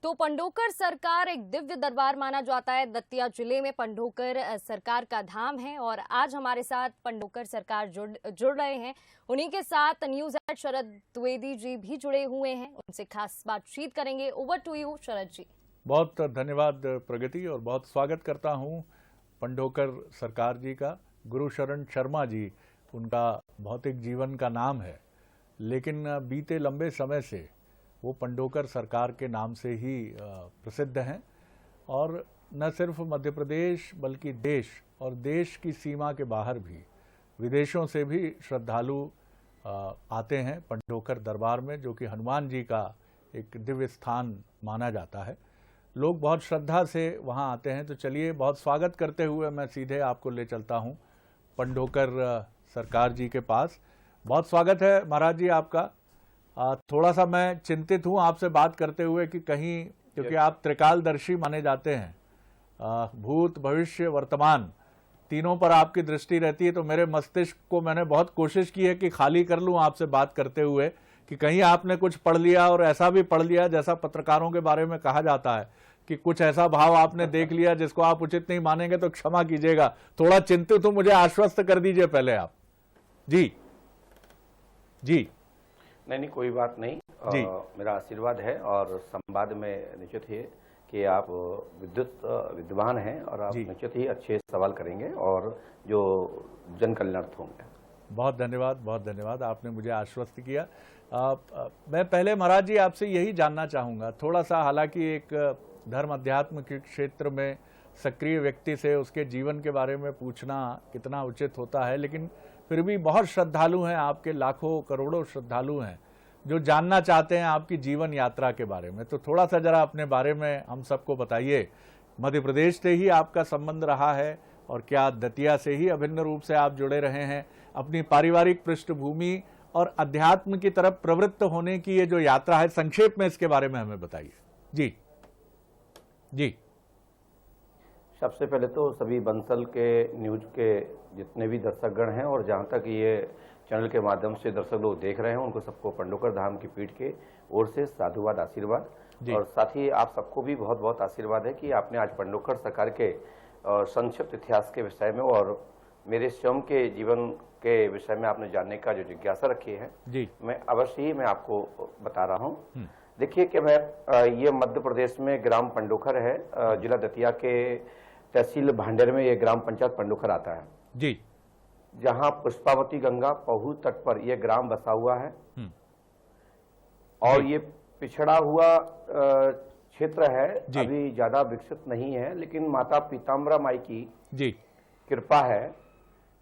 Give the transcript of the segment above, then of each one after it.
तो पंढोकर सरकार एक दिव्य दरबार माना जाता है। दतिया जिले में पंढोकर सरकार का धाम है और आज हमारे साथ पंढोकर सरकार जुड़ रहे हैं। उन्हीं के साथ न्यूज़ एड शरद द्विवेदी जी भी जुड़े हुए हैं, उनसे खास बातचीत करेंगे। ओवर टू यू शरद जी। बहुत धन्यवाद प्रगति और बहुत स्वागत करता हूं पंढोकर सरकार जी का। गुरुशरण शर्मा जी उनका भौतिक जीवन का नाम है, लेकिन बीते लंबे समय से वो पंढोकर सरकार के नाम से ही प्रसिद्ध हैं और न सिर्फ मध्य प्रदेश बल्कि देश और देश की सीमा के बाहर भी विदेशों से भी श्रद्धालु आते हैं पंढोकर दरबार में, जो कि हनुमान जी का एक दिव्य स्थान माना जाता है। लोग बहुत श्रद्धा से वहाँ आते हैं। तो चलिए, बहुत स्वागत करते हुए मैं सीधे आपको ले चलता हूँ पंढोकर सरकार जी के पास। बहुत स्वागत है महाराज जी आपका। थोड़ा सा मैं चिंतित हूँ आपसे बात करते हुए कि कहीं, क्योंकि आप त्रिकालदर्शी माने जाते हैं, भूत भविष्य वर्तमान तीनों पर आपकी दृष्टि रहती है, तो मेरे मस्तिष्क को मैंने बहुत कोशिश की है कि खाली कर लूँ आपसे बात करते हुए कि कहीं आपने कुछ पढ़ लिया और ऐसा भी पढ़ लिया जैसा पत्रकारों के बारे में कहा जाता है कि कुछ ऐसा भाव आपने देख लिया जिसको आप उचित नहीं मानेंगे तो क्षमा कीजिएगा। थोड़ा चिंतित हूँ, मुझे आश्वस्त कर दीजिए पहले आप। जी जी। नहीं, कोई बात नहीं। मेरा आशीर्वाद है और संवाद में निश्चित ही कि आप विद्वान हैं और आप निश्चित ही अच्छे सवाल करेंगे और जो जन कल्याणार्थ होंगे। बहुत धन्यवाद, बहुत धन्यवाद, आपने मुझे आश्वस्त किया। मैं पहले महाराज जी आपसे यही जानना चाहूँगा थोड़ा सा, हालांकि एक धर्म अध्यात्म के क्षेत्र में सक्रिय व्यक्ति से उसके जीवन के बारे में पूछना कितना उचित होता है, लेकिन फिर भी बहुत श्रद्धालु हैं आपके, लाखों करोड़ों श्रद्धालु हैं जो जानना चाहते हैं आपकी जीवन यात्रा के बारे में। तो थोड़ा सा जरा अपने बारे में हम सबको बताइए। मध्य प्रदेश से ही आपका संबंध रहा है और क्या दतिया से ही अभिन्न रूप से आप जुड़े रहे हैं? अपनी पारिवारिक पृष्ठभूमि और अध्यात्म की तरफ प्रवृत्त होने की ये जो यात्रा है, संक्षेप में इसके बारे में हमें बताइए। जी जी। सबसे पहले तो सभी बंसल के न्यूज के जितने भी दर्शकगण हैं और जहां तक ये चैनल के माध्यम से दर्शक लोग देख रहे हैं, उनको सबको पंढोकर धाम की पीठ के ओर से साधुवाद, आशीर्वाद। और साथ ही आप सबको भी बहुत बहुत आशीर्वाद है कि आपने आज पंढोकर सरकार के संक्षिप्त इतिहास के विषय में और मेरे स्वयं के जीवन के विषय में आपने जानने का जो जिज्ञासा रखी है, मैं अवश्य ही मैं आपको बता रहा हूँ। देखिए कि मैं ये मध्य प्रदेश में ग्राम पंढोकर है, जिला दतिया के तहसील भांडेर में ये ग्राम पंचायत पंढोकर आता है जी, जहां पुष्पावती गंगा पहू तट पर यह ग्राम बसा हुआ है और ये पिछड़ा हुआ क्षेत्र है, अभी ज्यादा विकसित नहीं है, लेकिन माता पीताम्बरा माई की कृपा है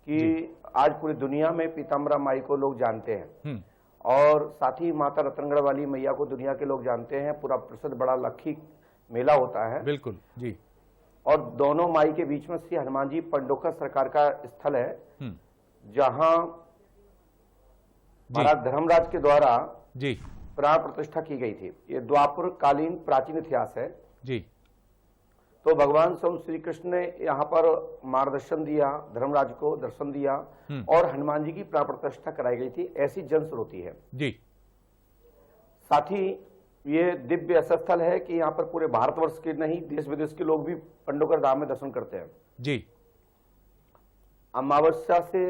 कि आज पूरी दुनिया में पीताम्बरा माई को लोग जानते हैं और साथ ही माता रतनगढ़ वाली मैया को दुनिया के लोग जानते हैं। पूरा प्रसिद्ध बड़ा लखी मेला होता है। बिल्कुल जी। और दोनों माई के बीच में श्री हनुमान जी पंढोकर सरकार का स्थल है, जहां महाराज धर्मराज के द्वारा प्राण प्रतिष्ठा की गई थी। ये द्वापर कालीन प्राचीन इतिहास है जी। तो भगवान स्वयं श्री कृष्ण ने यहाँ पर मार्गदर्शन दिया, धर्मराज को दर्शन दिया और हनुमान जी की प्राण प्रतिष्ठा कराई गई थी, ऐसी जनश्रुति है जी। साथ ही ये दिव्य ऐसा स्थल है कि यहाँ पर पूरे भारतवर्ष के नहीं, देश विदेश के लोग भी पंढोकर धाम में दर्शन करते हैं जी। अमावस्या से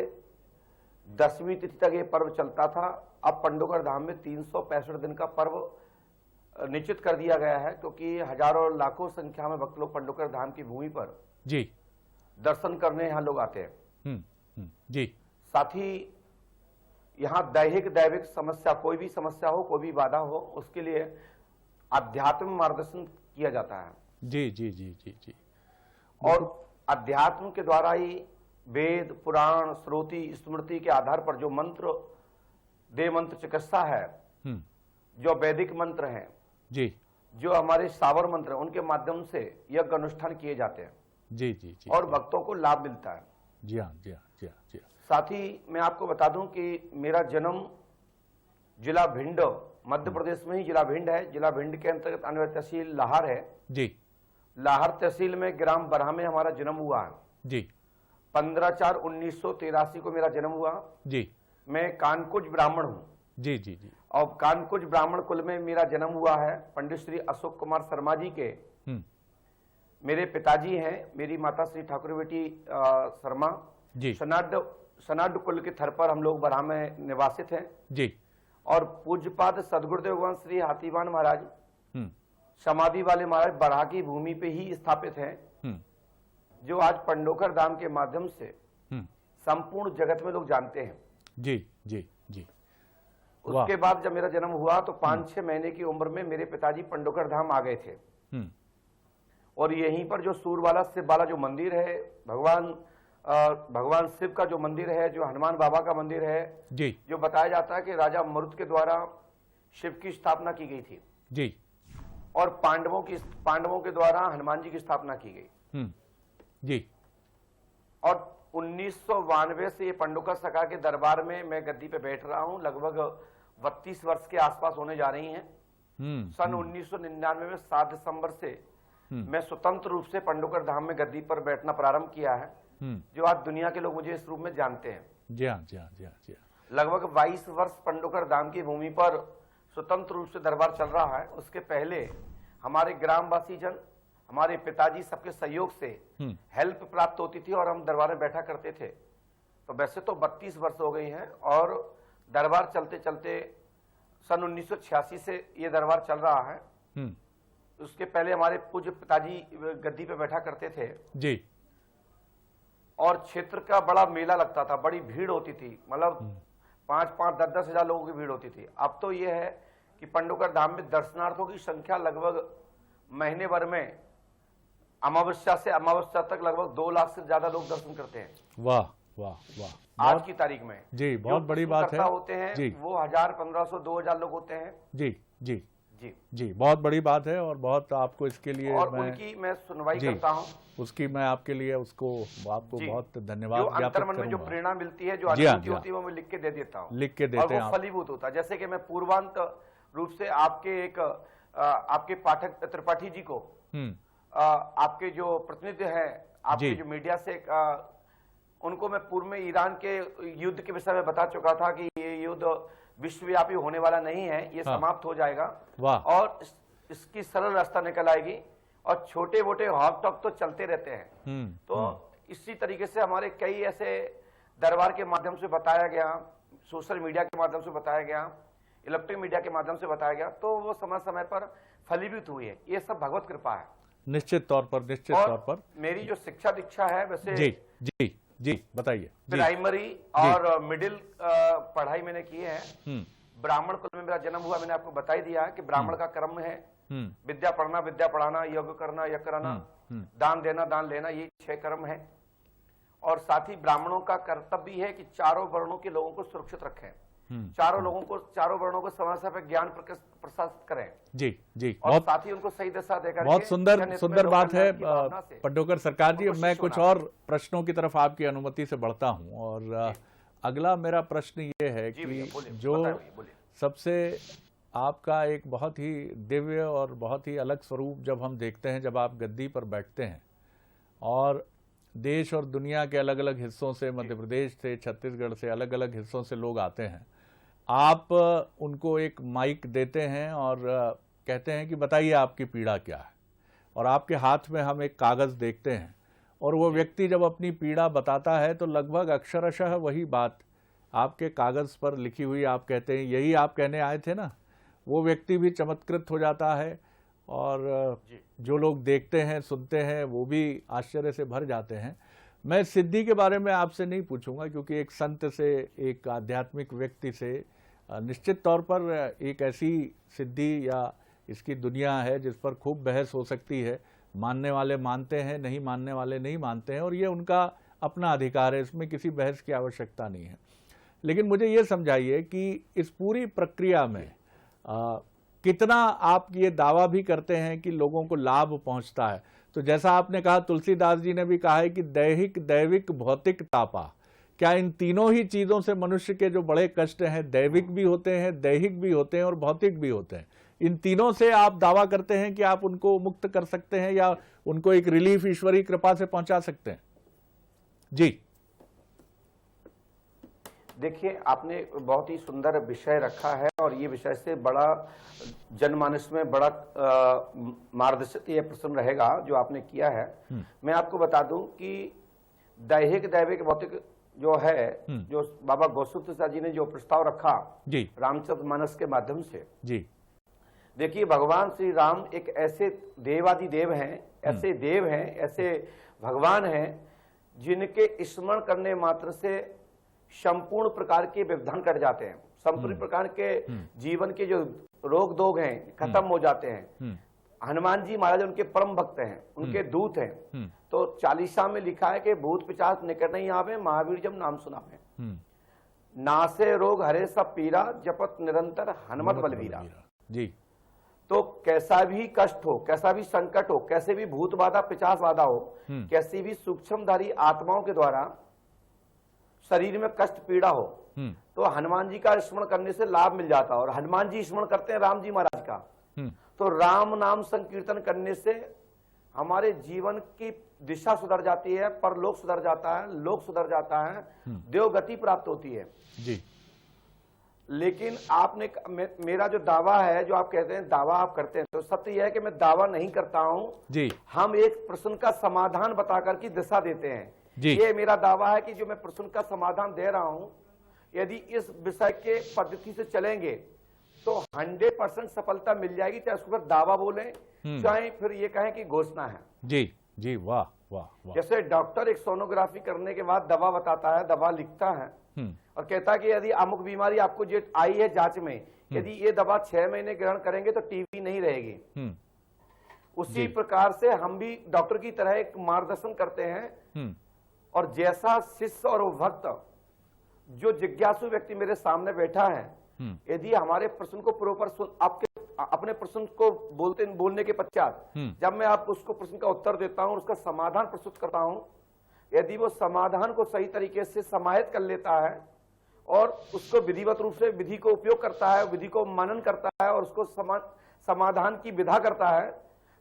10वीं तिथि तक ये पर्व चलता था। अब पंढोकर धाम में 365 दिन का पर्व निश्चित कर दिया गया है, क्योंकि हजारों लाखों संख्या में भक्त लोग पंढोकर धाम की भूमि पर जी दर्शन करने यहाँ लोग आते हैं जी। साथ ही यहाँ दैविक समस्या, कोई भी समस्या हो, कोई भी बाधा हो, उसके लिए अध्यात्म मार्गदर्शन किया जाता है जी जी जी जी जी। और अध्यात्म के द्वारा ही वेद पुराण श्रुति स्मृति के आधार पर जो मंत्र, देव मंत्र चिकित्सा है, जो वैदिक मंत्र हैं जी, जो हमारे सावर मंत्र हैं, उनके माध्यम से यज्ञ अनुष्ठान किए जाते हैं जी जी जी। और भक्तों को लाभ मिलता है जी हाँ जी हाँ जी हाँ जी हाँ। साथ ही मैं आपको बता दूं कि मेरा जन्म जिला भिंड, मध्य प्रदेश में ही जिला भिंड है। जिला भिंड के अंतर्गत आने वाली तहसील लाहर है जी। लाहर तहसील में ग्राम बरहा में हमारा जन्म हुआ है जी। 15/4/1983 को मेरा जन्म हुआ जी। मैं कानकुज ब्राह्मण हूँ जी जी जी। और कानकुज ब्राह्मण कुल में मेरा जन्म हुआ है। पंडित श्री अशोक कुमार शर्मा जी के मेरे पिताजी हैं। मेरी माता श्री ठाकुर बेटी शर्मा जी। सनाड कुल के थर पर हम लोग बरहा में निवासित हैं जी। और पूज्यपाद सदगुरुदेव भगवान श्री हाथीवान महाराज समाधि वाले महाराज बरहा की भूमि पे ही स्थापित हैं, जो आज पंडोकर धाम के माध्यम से संपूर्ण जगत में लोग जानते हैं। जी जी जी। उसके बाद जब मेरा जन्म हुआ तो 5-6 महीने की उम्र में मेरे पिताजी पंडोकर धाम आ गए थे और यहीं पर जो सूरवाला शिव वाला जो मंदिर है, भगवान शिव का जो मंदिर है, जो हनुमान बाबा का मंदिर है जी, जो बताया जाता है कि राजा मरुत के द्वारा शिव की स्थापना की गई थी जी, और पांडवों के द्वारा हनुमान जी की स्थापना की गई जी। और 1992 से ये पंडोकर सरकार के दरबार में मैं गद्दी पे बैठ रहा हूं। लगभग 32 वर्ष के आसपास होने जा रही हैं। सन 1999 में 7 दिसंबर से मैं स्वतंत्र रूप से पंडोकर धाम में गद्दी पर बैठना प्रारंभ किया है, जो आज दुनिया के लोग मुझे इस रूप में जानते हैं। जी हाँ, जी हाँ, जी हाँ, जी हाँ। लगभग 22 वर्ष पंडोकर धाम की भूमि पर स्वतंत्र रूप से दरबार चल रहा है। उसके पहले हमारे ग्रामवासी जन, हमारे पिताजी सबके सहयोग से हेल्प प्राप्त होती थी और हम दरबार में बैठा करते थे। तो वैसे तो 32 वर्ष हो गई हैं और दरबार चलते चलते सन 1986 से ये दरबार चल रहा है। उसके पहले हमारे पूज्य पिताजी गद्दी पे बैठा करते थे जी। और क्षेत्र का बड़ा मेला लगता था, बड़ी भीड़ होती थी, मतलब 5-5, 10-10 हजार लोगों की भीड़ होती थी। अब तो ये है कि पंडोकर धाम में दर्शनार्थियों की संख्या लगभग महीने भर में अमावस्या से अमावस्या तक लगभग 2 लाख से ज्यादा लोग दर्शन करते हैं। वाह वाह वाह। आज की तारीख में जी, बहुत बड़ी बात है। होते हैं जी। वो 1000, 1500, 2000 लोग होते हैं। जी जी जी जी, बहुत बड़ी बात है और बहुत आपको इसके लिए और उनकी मैं सुनवाई करता हूँ। उसकी मैं आपके लिए आपको बहुत धन्यवाद ज्ञापित अंतर्मन में जो प्रेरणा मिलती है, जो अनुभूति होती है, वो मैं लिख के दे देता हूँ, लिख के देते हैं, फलीभूत होता है। जैसे कि मैं पूर्वांत रूप से आपके पाठक त्रिपाठी जी को, आपके जो प्रतिनिधि हैं, आपके जो मीडिया से, उनको मैं पूर्व में ईरान के युद्ध के विषय में बता चुका था कि ये युद्ध विश्वव्यापी होने वाला नहीं है, ये समाप्त हो जाएगा और इसकी सरल रास्ता निकल आएगी और छोटे मोटे हॉक टॉक तो चलते रहते हैं। तो इसी तरीके से हमारे कई ऐसे दरबार के माध्यम से बताया गया, सोशल मीडिया के माध्यम से बताया गया, इलेक्ट्रॉनिक मीडिया के माध्यम से बताया गया, तो वो समय समय पर फलीभूत हुई है। ये सब भगवत कृपा है। निश्चित तौर पर मेरी जो शिक्षा दीक्षा है, वैसे जी जी जी बताइए। प्राइमरी और मिडिल पढ़ाई मैंने की है। ब्राह्मण कुल में मेरा जन्म हुआ, मैंने आपको बता ही दिया है कि ब्राह्मण का कर्म है विद्या पढ़ना, विद्या पढ़ाना, यज्ञ करना, यज्ञ कराना, दान देना, दान लेना, ये 6 कर्म है। और साथ ही ब्राह्मणों का कर्तव्य है कि चारों वर्णों के लोगों को सुरक्षित रखें, चारों वर्णों को समय समय पर ज्ञान प्रसाद करें। जी जी, और साथ ही उनको सही दिशा देकर बहुत सुंदर बात है पंडोकर सरकार जी। मैं कुछ और प्रश्नों की तरफ आपकी अनुमति से बढ़ता हूं और अगला मेरा प्रश्न ये है कि जो सबसे आपका एक बहुत ही दिव्य और बहुत ही अलग स्वरूप जब हम देखते हैं, जब आप गद्दी पर बैठते हैं और देश और दुनिया के अलग अलग हिस्सों से, मध्य प्रदेश से, छत्तीसगढ़ से, अलग अलग हिस्सों से लोग आते हैं, आप उनको एक माइक देते हैं और कहते हैं कि बताइए आपकी पीड़ा क्या है, और आपके हाथ में हम एक कागज़ देखते हैं और वो व्यक्ति जब अपनी पीड़ा बताता है तो लगभग अक्षरशः वही बात आपके कागज़ पर लिखी हुई आप कहते हैं यही आप कहने आए थे ना, वो व्यक्ति भी चमत्कृत हो जाता है और जो लोग देखते हैं, सुनते हैं, वो भी आश्चर्य से भर जाते हैं। मैं सिद्धि के बारे में आपसे नहीं पूछूंगा क्योंकि एक संत से, एक आध्यात्मिक व्यक्ति से निश्चित तौर पर एक ऐसी सिद्धि या इसकी दुनिया है जिस पर खूब बहस हो सकती है। मानने वाले मानते हैं, नहीं मानने वाले नहीं मानते हैं और ये उनका अपना अधिकार है, इसमें किसी बहस की आवश्यकता नहीं है। लेकिन मुझे ये समझाइए कि इस पूरी प्रक्रिया में कितना आप ये दावा भी करते हैं कि लोगों को लाभ पहुंचता है। तो जैसा आपने कहा, तुलसीदास जी ने भी कहा है कि दैहिक, दैविक, भौतिक तापा, क्या इन तीनों ही चीजों से मनुष्य के जो बड़े कष्ट हैं, दैविक भी होते हैं, दैहिक भी होते हैं और भौतिक भी होते हैं, इन तीनों से आप दावा करते हैं कि आप उनको मुक्त कर सकते हैं या उनको एक रिलीफ ईश्वरी कृपा से पहुंचा सकते हैं? जी देखिए, आपने बहुत ही सुंदर विषय रखा है और ये विषय से बड़ा जनमानस में बड़ा मार्गदर्शित ये प्रश्न रहेगा जो आपने किया है। मैं आपको बता दूं कि दैहिक दैविक भौतिक जो है, जो बाबा गौसूत्र जी ने जो प्रस्ताव रखा जी रामचरितमानस के माध्यम से, जी देखिए भगवान श्री राम एक ऐसे देवादि देव हैं, ऐसे देव हैं, ऐसे भगवान हैं जिनके स्मरण करने मात्र से संपूर्ण प्रकार के व्यवधान कट जाते हैं, संपूर्ण प्रकार के जीवन के जो रोग दोग हैं खत्म हो जाते हैं। हनुमान जी महाराज उनके परम भक्त हैं, उनके दूत हैं। तो चालीसा में लिखा है कि भूत पिशाच निकट नहीं आवे, महावीर जब नाम सुनावे, नासे रोग हरे सब पीरा, जपत निरंतर हनुमत बलवीरा। जी। तो कैसा भी कष्ट हो, कैसा भी संकट हो, कैसे भी भूत बाधा पिशाच बाधा हो, कैसी भी सूक्ष्मधारी आत्माओं के द्वारा शरीर में कष्ट पीड़ा हो, तो हनुमान जी का स्मरण करने से लाभ मिल जाता है। और हनुमान जी स्मरण करते हैं राम जी महाराज का, तो राम नाम संकीर्तन करने से हमारे जीवन की दिशा सुधर जाती है, परलोक सुधर जाता है, लोक सुधर जाता है, देवगति प्राप्त होती है। जी। लेकिन आपने मेरा जो दावा है, जो आप कहते हैं दावा आप करते हैं, तो सत्य यह है कि मैं दावा नहीं करता हूं जी। हम एक प्रश्न का समाधान बताकर की दिशा देते हैं जी। ये मेरा दावा है कि जो मैं प्रश्न का समाधान दे रहा हूं, यदि इस विषय के पद्धति से चलेंगे तो 100% सफलता मिल जाएगी, चाहे उसके ऊपर दावा बोले, चाहे फिर ये कहें कि घोषणा है। जी जी, वाह वाह वाह। जैसे डॉक्टर एक सोनोग्राफी करने के बाद दवा बताता है, दवा लिखता है और कहता है कि यदि अमुक बीमारी आपको जो आई है जांच में, यदि ये दवा 6 महीने ग्रहण करेंगे तो टीबी नहीं रहेगी। उसी प्रकार से हम भी डॉक्टर की तरह एक मार्गदर्शन करते हैं, और जैसा शिष्य और भक्त जो जिज्ञासु व्यक्ति मेरे सामने बैठा है, यदि हमारे प्रश्न को प्रॉपर आपके अपने प्रश्न को बोलने के पश्चात जब मैं आप उसको प्रश्न का उत्तर देता हूं, उसका समाधान प्रस्तुत करता हूं, यदि वो समाधान को सही तरीके से समाहित कर लेता है और उसको विधिवत रूप से विधि को उपयोग करता है, विधि को मनन करता है और उसको समाधान की विधा करता है,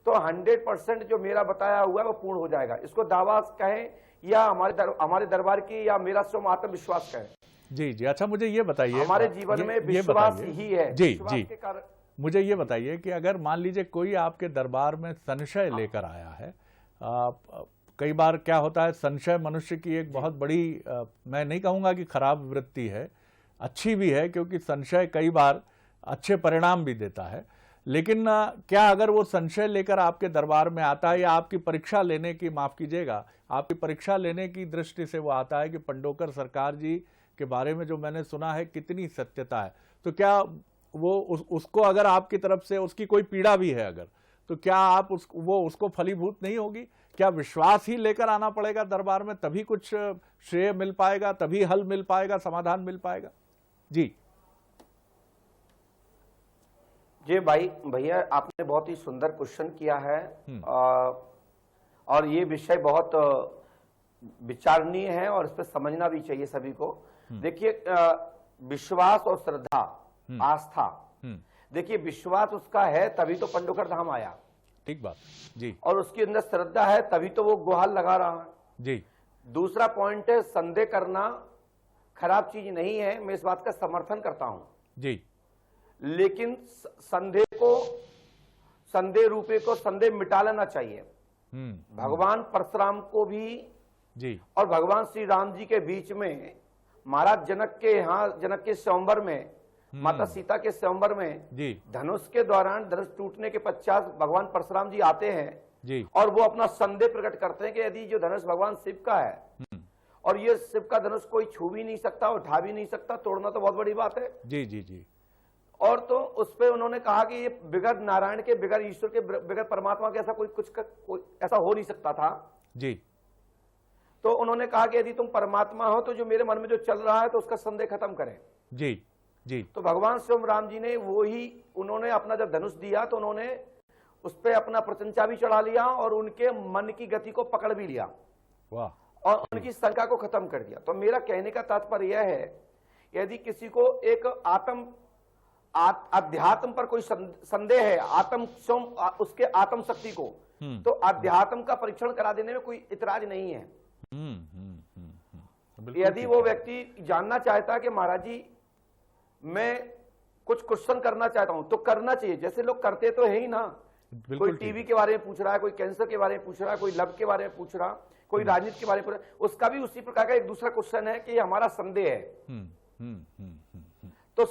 तो 100% जो मेरा बताया हुआ है वो पूर्ण हो जाएगा। इसको दावा कहें या हमारे दरबार की या मेरा स्वयं आत्मविश्वास कहें। जी जी। अच्छा, मुझे ये बताइए, हमारे जीवन में विश्वास ही है। जी जी। मुझे ये बताइए कि अगर मान लीजिए कोई आपके दरबार में संशय लेकर आया है, कई बार क्या होता है, संशय मनुष्य की एक बहुत बड़ी, मैं नहीं कहूँगा कि खराब वृत्ति है, अच्छी भी है, क्योंकि संशय कई बार अच्छे परिणाम भी देता है। लेकिन क्या अगर वो संशय लेकर आपके दरबार में आता है या आपकी परीक्षा लेने की, माफ कीजिएगा, आपकी परीक्षा लेने की दृष्टि से वो आता है कि पंडोकर सरकार जी के बारे में जो मैंने सुना है कितनी सत्यता है, तो क्या वो उसको अगर आपकी तरफ से उसकी कोई पीड़ा भी है अगर, तो क्या आप उसको फलीभूत नहीं होगी? क्या विश्वास ही लेकर आना पड़ेगा दरबार में, तभी कुछ श्रेय मिल पाएगा, तभी हल मिल पाएगा, समाधान मिल पाएगा? जी जी भाई भैया, आपने बहुत ही सुंदर क्वेश्चन किया है और ये विषय बहुत विचारणीय है और इस पर समझना भी चाहिए सभी को। देखिए, विश्वास और श्रद्धा, आस्था, देखिए विश्वास उसका है तभी तो पंडोकर धाम आया, ठीक बात जी, और उसके अंदर श्रद्धा है तभी तो वो गुहार लगा रहा है जी। दूसरा दूसरा पॉइंट है, संदेह करना खराब चीज नहीं है, मैं इस बात का समर्थन करता हूं जी, लेकिन संदेह रूपे को संदेह मिटा लेना चाहिए। भगवान परशुराम को भी जी और भगवान श्री राम जी के बीच में, महाराज जनक के यहाँ, जनक के स्वयंवर में, माता सीता के स्वयंवर में जी धनुष के दौरान, धनुष टूटने के पश्चात भगवान परशुराम जी आते हैं जी, और वो अपना संदेह प्रकट करते हैं कि यदि जो धनुष भगवान शिव का है और ये शिव का धनुष कोई छू भी नहीं सकता, उठा भी नहीं सकता, तोड़ना तो बहुत बड़ी बात है। जी जी जी। और तो उस पे उन्होंने कहा कि ये बिगड़ नारायण के, बिगड़ ईश्वर के, बिगड़ परमात्मा के ऐसा कोई ऐसा हो नहीं सकता था जी। तो उन्होंने कहा कि यदि तुम परमात्मा हो तो जो मेरे मन में जो चल रहा है तो उसका संदेह खत्म करें। जी जी। तो भगवान स्वयं राम जी ने वो ही, उन्होंने अपना जब धनुष दिया तो उन्होंने उस पे अपना प्रत्यंचा भी चढ़ा लिया और उनके मन की गति को पकड़ भी लिया। वाह। और उनकी शंका को खत्म कर दिया। तो मेरा कहने का तात्पर्य यह है, यदि किसी को एक अध्यात्म पर कोई संदेह है, उसके आत्म शक्ति को, तो अध्यात्म का परीक्षण करा देने में कोई इतराज नहीं है। बिल्कुल यदि ठीक वो है। व्यक्ति जानना चाहता है कि महाराज जी मैं कुछ क्वेश्चन करना चाहता हूं, तो करना चाहिए, जैसे लोग करते तो है ही ना। बिल्कुल कोई ठीक टीवी है। के बारे में पूछ रहा है, कोई कैंसर के बारे में पूछ रहा है, कोई लव के बारे में पूछ रहा, कोई राजनीति के बारे में पूछ रहा, उसका भी उसी प्रकार का एक दूसरा क्वेश्चन है कि ये हमारा संदेह है। हम्म, हम्म, हम्म, हम्म। तो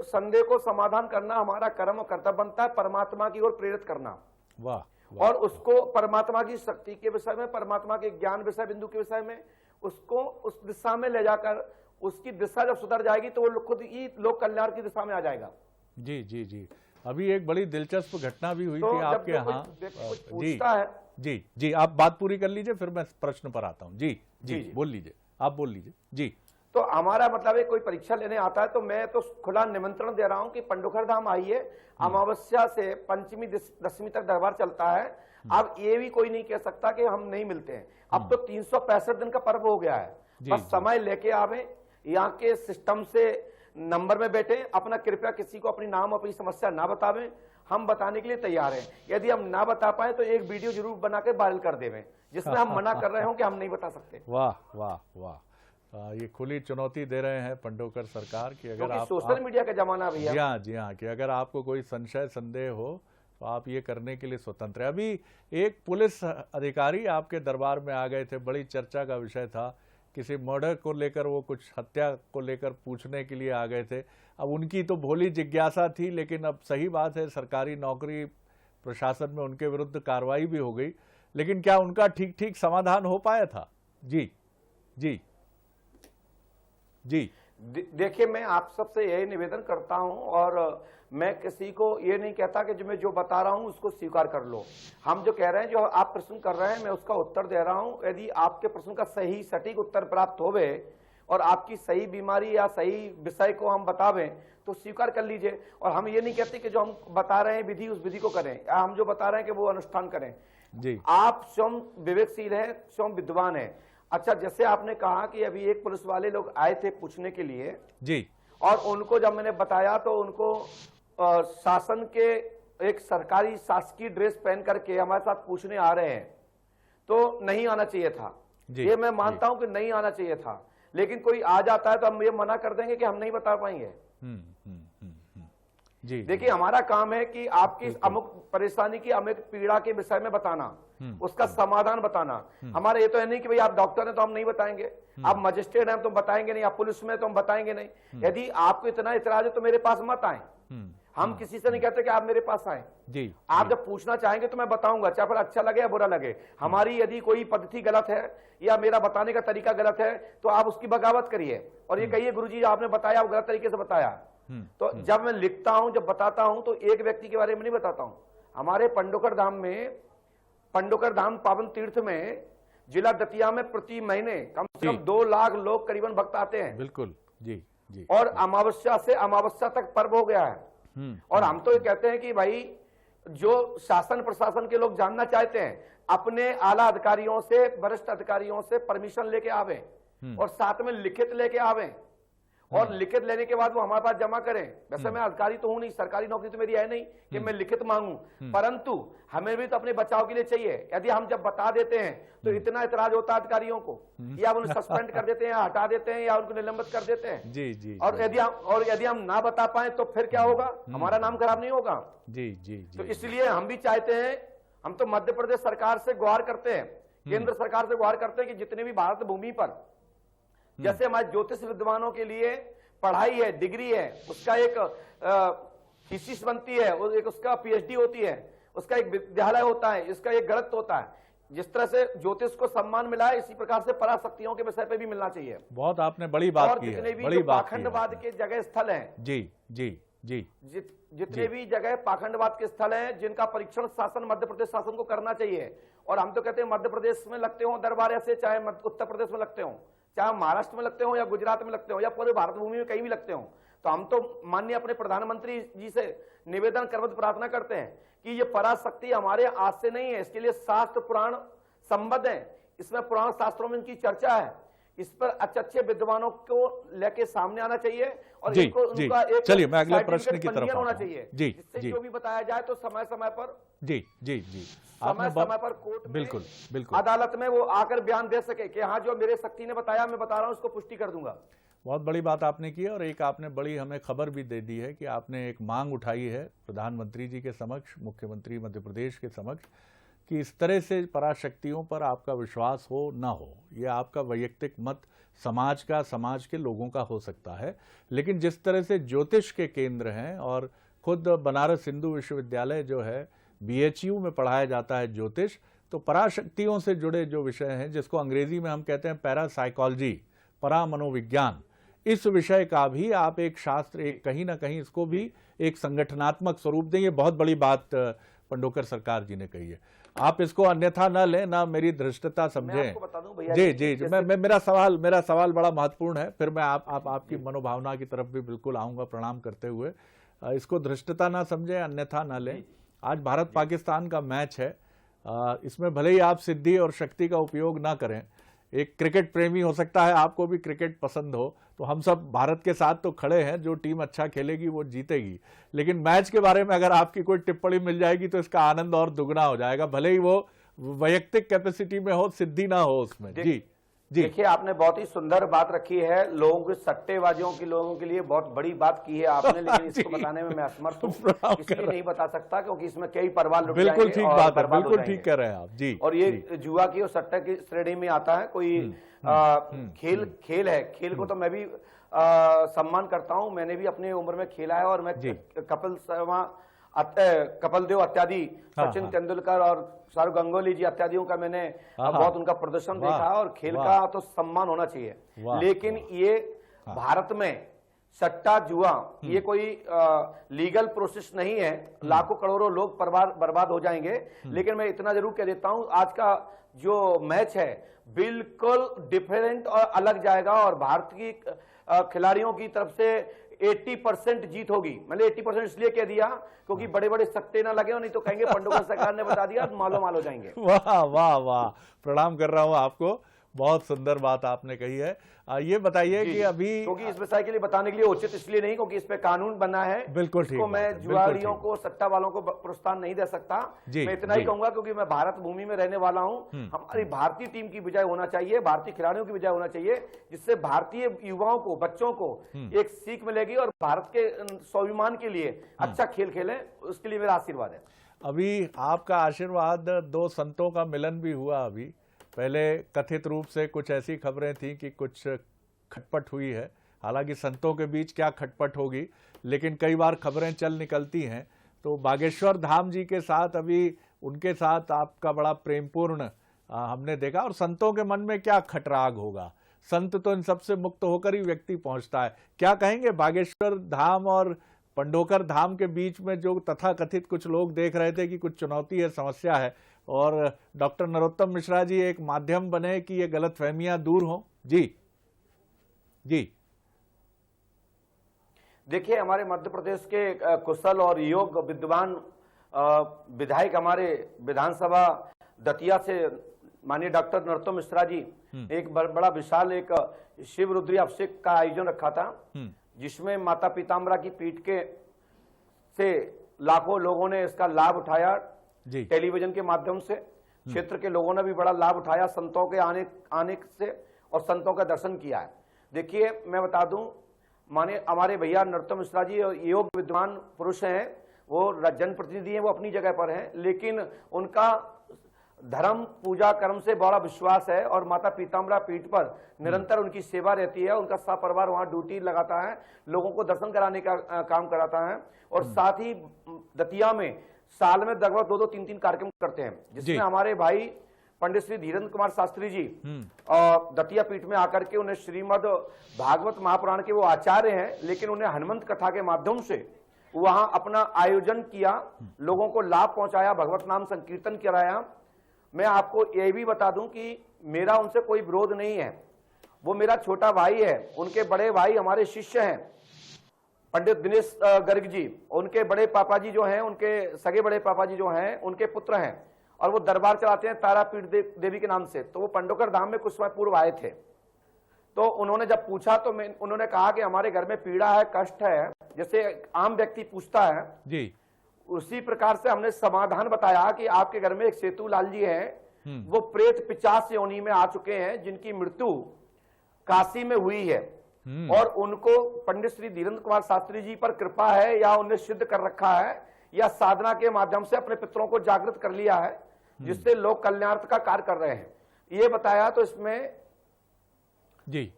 संदेह को समाधान करना हमारा कर्म और कर्तव्य बनता है, परमात्मा की ओर प्रेरित करना, वाह, वाह। और उसको परमात्मा की शक्ति के विषय में, परमात्मा के ज्ञान विषय बिंदु के विषय में उसको उस दिशा में ले जाकर, उसकी दिशा जब सुधर जाएगी तो वो खुद ही लोक कल्याण की दिशा में आ जाएगा। जी जी जी। अभी एक बड़ी दिलचस्प घटना भी हुई तो थी जब आपके कोई यहाँ। व्यक्ति कुछ जी पूछता है, जी जी, आप बात पूरी कर लीजिए, फिर मैं प्रश्न पर आता हूँ। जी जी, जी। बोल लीजिए, आप बोल लीजिए। जी तो हमारा मतलब है कोई परीक्षा लेने आता है तो मैं तो खुला निमंत्रण दे रहा हूं कि पंडोखर धाम आइए, अमावस्या से पंचमी दशमी तक दरबार चलता है। अब ये भी कोई नहीं कह सकता कि हम नहीं मिलते हैं। अब तो 365 दिन का पर्व हो गया है, बस समय लेके आवे, यहाँ के सिस्टम से नंबर में बैठे, अपना कृपया किसी को अपनी नाम अपनी समस्या ना बतावें, हम बताने के लिए तैयार हैं। यदि हम ना बता पाए तो एक वीडियो जरूर बना के वायरल कर देवें जिसमें हम मना कर रहे हो कि हम नहीं बता सकते। वाह वाह वाह, ये खुली चुनौती दे रहे हैं पंडोकर सरकार की, अगर आप सोशल मीडिया का जमाना भैया। जी हाँ, कि अगर आपको कोई संशय संदेह हो तो आप ये करने के लिए स्वतंत्र है। अभी एक पुलिस अधिकारी आपके दरबार में आ गए थे, बड़ी चर्चा का विषय था, किसी मर्डर को लेकर, वो कुछ हत्या को लेकर पूछने के लिए आ गए थे। अब उनकी तो भोली जिज्ञासा थी, लेकिन अब सही बात है सरकारी नौकरी, प्रशासन में उनके विरुद्ध कार्रवाई भी हो गई, लेकिन क्या उनका ठीक ठीक समाधान हो पाया था? जी जी जी। देखिए, मैं आप सबसे यही निवेदन करता हूं, और मैं किसी को ये नहीं कहता कि जो मैं जो बता रहा हूं उसको स्वीकार कर लो। हम जो कह रहे हैं, जो आप प्रश्न कर रहे हैं, मैं उसका उत्तर दे रहा हूं। यदि आपके प्रश्न का सही सटीक उत्तर प्राप्त होवे और आपकी सही बीमारी या सही विषय को हम बतावें तो स्वीकार कर लीजिए। और हम ये नहीं कहते कि जो हम बता रहे हैं विधि, उस विधि को करें, या हम जो बता रहे हैं कि वो अनुष्ठान करें। जी। आप स्वयं विवेकशील हैं, स्वयं विद्वान हैं। अच्छा, जैसे आपने कहा कि अभी एक पुलिस वाले लोग आए थे पूछने के लिए जी, और उनको जब मैंने बताया तो उनको शासन के एक सरकारी शासकीय ड्रेस पहन करके हमारे साथ पूछने आ रहे हैं, तो नहीं आना चाहिए था। ये मैं मानता हूं कि नहीं आना चाहिए था, लेकिन कोई आ जाता है तो हम ये मना कर देंगे कि हम नहीं बता पाएंगे। जी। देखिए, हमारा काम है कि आपकी अमुक परेशानी की, अमुक पीड़ा के विषय में बताना, उसका समाधान बताना। हमारा ये तो है नहीं कि भाई आप डॉक्टर हैं तो हम नहीं बताएंगे, आप मजिस्ट्रेट हैं तो बताएंगे नहीं, आप पुलिस में तो हम बताएंगे नहीं। यदि आपको इतना इतराज है तो मेरे पास मत आए। हम किसी से नहीं कहते कि आप मेरे पास आए। जी, आप जब पूछना चाहेंगे तो मैं बताऊंगा, चाहे फिर अच्छा लगे या बुरा लगे। हमारी यदि कोई पद्धति गलत है या मेरा बताने का तरीका गलत है तो आप उसकी बगावत करिए और ये कहिए गुरुजी आपने बताया, वो गलत तरीके से बताया। तो जब मैं लिखता हूं, जब बताता हूं, तो एक व्यक्ति के बारे में नहीं बताता हूं। हमारे पंडोकर धाम में, पंडोकर धाम पावन तीर्थ में, जिला दतिया में प्रति महीने कम से कम 2 लाख लोग करीबन भक्त आते हैं। बिल्कुल। जी जी। और अमावस्या से अमावस्या तक पर्व हो गया है। और हम तो ये कहते हैं कि भाई जो शासन प्रशासन के लोग जानना चाहते हैं, अपने आला अधिकारियों से, वरिष्ठ अधिकारियों से परमिशन लेके आवे और साथ में लिखित लेके आवे, और लिखित लेने के बाद वो हमारे पास जमा करें। वैसे मैं अधिकारी तो हूं नहीं, सरकारी नौकरी तो मेरी है नहीं कि मैं लिखित मांगू, परंतु हमें भी तो अपने बचाव के लिए चाहिए। यदि हम जब बता देते हैं तो इतना इतराज होता है अधिकारियों को, या उन्हें सस्पेंड कर देते हैं, या हटा देते हैं, या उनको निलंबित कर देते हैं। जी जी। और यदि हम ना बता पाए तो फिर क्या होगा? हमारा नाम खराब नहीं होगा। जी जी जी। तो इसलिए हम भी चाहते हैं, हम तो मध्य प्रदेश सरकार से गुहार करते हैं, केंद्र सरकार से गुहार करते हैं कि जितने भी भारत भूमि पर, जैसे हमारे ज्योतिष विद्वानों के लिए पढ़ाई है, डिग्री है, उसका एक थीसिस बनती है, एक उसका पीएचडी होती है, उसका एक विद्यालय होता है, इसका एक गणित होता है। जिस तरह से ज्योतिष को सम्मान मिला है, इसी प्रकार से पराशक्तियों के विषय पे भी मिलना चाहिए। बहुत आपने बड़ी बात की है। जितने भी बड़ी बात की है पाखंडवाद के जगह स्थल हैं, जी जी जी, जितने भी जगह पाखंडवाद के स्थल हैं, जिनका परीक्षण शासन, मध्य प्रदेश शासन को करना चाहिए। और हम तो कहते हैं मध्य प्रदेश में लगते हो दरबार ऐसे, चाहे उत्तर प्रदेश में लगते हो, चाहे महाराष्ट्र में लगते हो, या गुजरात में लगते हो, या पूरे भारत भूमि में कहीं भी लगते हो, तो हम तो माननीय अपने प्रधानमंत्री जी से निवेदन करवत प्रार्थना करते हैं कि ये पराशक्ति हमारे आज से नहीं है, इसके लिए शास्त्र पुराण संबद्ध है, इसमें पुराण शास्त्रों में इनकी चर्चा है। इस पर अच्छे विद्वानों को लेके सामने आना चाहिए और जी, इनको जी। उनका एक चलिए, मैं अगले प्रश्न की तरफ पंजीयन होना आता हूं। चाहिए, जी, जिससे जी। जो भी बताया जाए तो समय समय पर। जी जी जी। समय समय पर कोर्ट में, बिल्कुल बिल्कुल अदालत में वो आकर बयान दे सके कि हाँ जो मेरे शक्ति ने बताया मैं बता रहा हूं, उसको पुष्टि कर दूंगा। बहुत बड़ी बात आपने की और एक आपने बड़ी हमें खबर भी दे दी है कि आपने एक मांग उठाई है प्रधानमंत्री जी के समक्ष, मुख्यमंत्री मध्य प्रदेश के समक्ष, कि इस तरह से पराशक्तियों पर आपका विश्वास हो ना हो। ये आपका वैयक्तिक मत समाज का, समाज के लोगों का हो सकता है, लेकिन जिस तरह से ज्योतिष के केंद्र हैं और खुद बनारस हिंदू विश्वविद्यालय जो है BHU में पढ़ाया जाता है ज्योतिष, तो पराशक्तियों से जुड़े जो विषय हैं जिसको अंग्रेजी में हम कहते हैं पैरासाइकोलॉजी, परा मनोविज्ञान, इस विषय का भी आप एक शास्त्र, एक कहीं ना कहीं इसको भी एक संगठनात्मक स्वरूप दें। ये बहुत बड़ी बात पंडोकर सरकार जी ने कही है। आप इसको अन्यथा न लें, ना मेरी धृष्टता समझें। जी जी जी, मैं मेरा सवाल बड़ा महत्वपूर्ण है, फिर मैं आपकी मनोभावना की तरफ भी बिल्कुल आऊंगा प्रणाम करते हुए। इसको धृष्टता ना समझें, अन्यथा ना लें। आज भारत पाकिस्तान का मैच है, इसमें भले ही आप सिद्धि और शक्ति का उपयोग ना करें। एक क्रिकेट प्रेमी हो सकता है, आपको भी क्रिकेट पसंद हो, तो हम सब भारत के साथ तो खड़े हैं, जो टीम अच्छा खेलेगी वो जीतेगी। लेकिन मैच के बारे में अगर आपकी कोई टिप्पणी मिल जाएगी तो इसका आनंद और दुगना हो जाएगा, भले ही वो वैयक्तिक कैपेसिटी में हो, सिद्धि ना हो उसमें। जी जी, देखिए आपने बहुत ही सुंदर बात रखी है, लोगों के सट्टेबाजियों के लोगों के लिए बहुत बड़ी बात की है आपने, लेकिन इसको बताने में मैं असमर्थ हूं, इसलिए नहीं बता सकता क्योंकि इसमें कई परिवार लुट बिल्कुल जाएंगे ठीक और बात है, बर्बाद हो बिल्कुल जाएंगे। ठीक कह रहे हैं आप जी। और ये जुआ की और सट्टा की श्रेणी में आता है, कोई खेल है। खेल को तो मैं भी सम्मान करता हूं, मैंने भी अपनी उम्र में खेला है और मैं कपिल देव इत्यादि, सचिन तेंदुलकर और शाहरुख गंगोली जी इत्यादियों का मैंने बहुत उनका प्रदर्शन देखा है और खेल का तो सम्मान होना चाहिए। लेकिन ये भारत में सट्टा जुआ ये कोई लीगल प्रोसेस नहीं है, लाखों करोड़ों लोग बर्बाद हो जाएंगे। लेकिन मैं इतना जरूर कह देता हूं, आज का जो मैच है बिल्कुल डिफरेंट और अलग जाएगा और भारत की खिलाड़ियों की तरफ से 80% जीत होगी। मैंने 80% इसलिए कह दिया क्योंकि बड़े बड़े सट्टे ना लगे, नहीं तो कहेंगे पंडोकर सरकार ने बता दिया, मालो माल हो जाएंगे। वाह वाह वाह, प्रणाम कर रहा हूं आपको, बहुत सुंदर बात आपने कही है। ये बताइए कि अभी, क्योंकि इस विषय के लिए बताने के लिए उचित इसलिए नहीं क्योंकि इस पे कानून बना है, बिल्कुल ठीक, मैं जुआरियों को, सट्टा वालों को प्रोत्साहन नहीं दे सकता। मैं इतना ही कहूंगा क्योंकि मैं भारत भूमि में रहने वाला हूं, हमारी भारतीय टीम की विजय होना चाहिए, भारतीय खिलाड़ियों की विजय होना चाहिए, जिससे भारतीय युवाओं को, बच्चों को एक सीख मिलेगी और भारत के स्वाभिमान के लिए अच्छा खेल खेलें, उसके लिए मेरा आशीर्वाद है। अभी आपका आशीर्वाद, दो संतों का मिलन भी हुआ। अभी पहले कथित रूप से कुछ ऐसी खबरें थी कि कुछ खटपट हुई है, हालांकि संतों के बीच क्या खटपट होगी, लेकिन कई बार खबरें चल निकलती हैं। तो बागेश्वर धाम जी के साथ अभी उनके साथ आपका बड़ा प्रेमपूर्ण हमने देखा, और संतों के मन में क्या खटराग होगा, संत तो इन सबसे मुक्त होकर ही व्यक्ति पहुंचता है। क्या कहेंगे बागेश्वर धाम और पंडोकर धाम के बीच में जो तथाकथित कुछ लोग देख रहे थे कि कुछ चुनौती है, समस्या है, और डॉक्टर नरोत्तम मिश्रा जी एक माध्यम बने कि ये गलतफहमियां दूर हों? जी जी, देखिए हमारे मध्य प्रदेश के कुशल और योग्य विद्वान विधायक, हमारे विधानसभा दतिया से माननीय डॉक्टर नरोत्तम मिश्रा जी एक बड़ा विशाल एक शिव रुद्री अभिषेक का आयोजन रखा था, जिसमें माता पीताम्बरा की पीठ के से लाखों लोगों ने इसका लाभ उठाया टेलीविजन के माध्यम से। क्षेत्र के लोगों ने भी बड़ा लाभ उठाया संतों के आने से और संतों का दर्शन किया है। देखिए मैं बता दूं, माने हमारे भैया नरोत्तम मिश्रा जी योग्य विद्वान पुरुष हैं, वो जनप्रतिनिधि हैं, वो अपनी जगह पर हैं, लेकिन उनका धर्म पूजा कर्म से बड़ा विश्वास है और माता पीताम्बरा पीठ पर निरंतर उनकी सेवा रहती है। उनका सपरिवार वहां ड्यूटी लगाता है, लोगों को दर्शन कराने का काम कराता है, और साथ ही दतिया में साल में लगभग 2-2, 3-3 कार्यक्रम करते हैं, जिसमें हमारे भाई पंडित श्री धीरेन्द्र कुमार शास्त्री जी और दतिया पीठ में आकर के उन्हें श्रीमद् भागवत महापुराण के वो आचार्य हैं, लेकिन उन्हें हनुमंत कथा के माध्यम से वहां अपना आयोजन किया, लोगों को लाभ पहुंचाया, भगवत नाम संकीर्तन कराया। मैं आपको यह भी बता दूं कि मेरा उनसे कोई विरोध नहीं है, वो मेरा छोटा भाई है, उनके बड़े भाई हमारे शिष्य हैं पंडित दिनेश गर्ग जी, उनके बड़े पापा जी जो हैं, उनके सगे बड़े पापा जी जो हैं, उनके पुत्र हैं, और वो दरबार चलाते हैं तारापीठ देवी के नाम से। तो वो पंडोकर धाम में कुछ समय पूर्व आए थे, तो उन्होंने जब पूछा तो उन्होंने कहा कि हमारे घर में पीड़ा है, कष्ट है, जैसे आम व्यक्ति पूछता है जी, उसी प्रकार से हमने समाधान बताया कि आपके घर में एक सेतुलाल जी हैं, वो प्रेत 50 योनि में आ चुके हैं, जिनकी मृत्यु काशी में हुई है और उनको पंडित श्री धीरेन्द्र कुमार शास्त्री जी पर कृपा है या उन्हें सिद्ध कर रखा है या साधना के माध्यम से अपने पितरों को जागृत कर लिया है, जिससे लोग कल्याणार्थ का कार्य कर रहे हैं, ये बताया। तो इसमें जी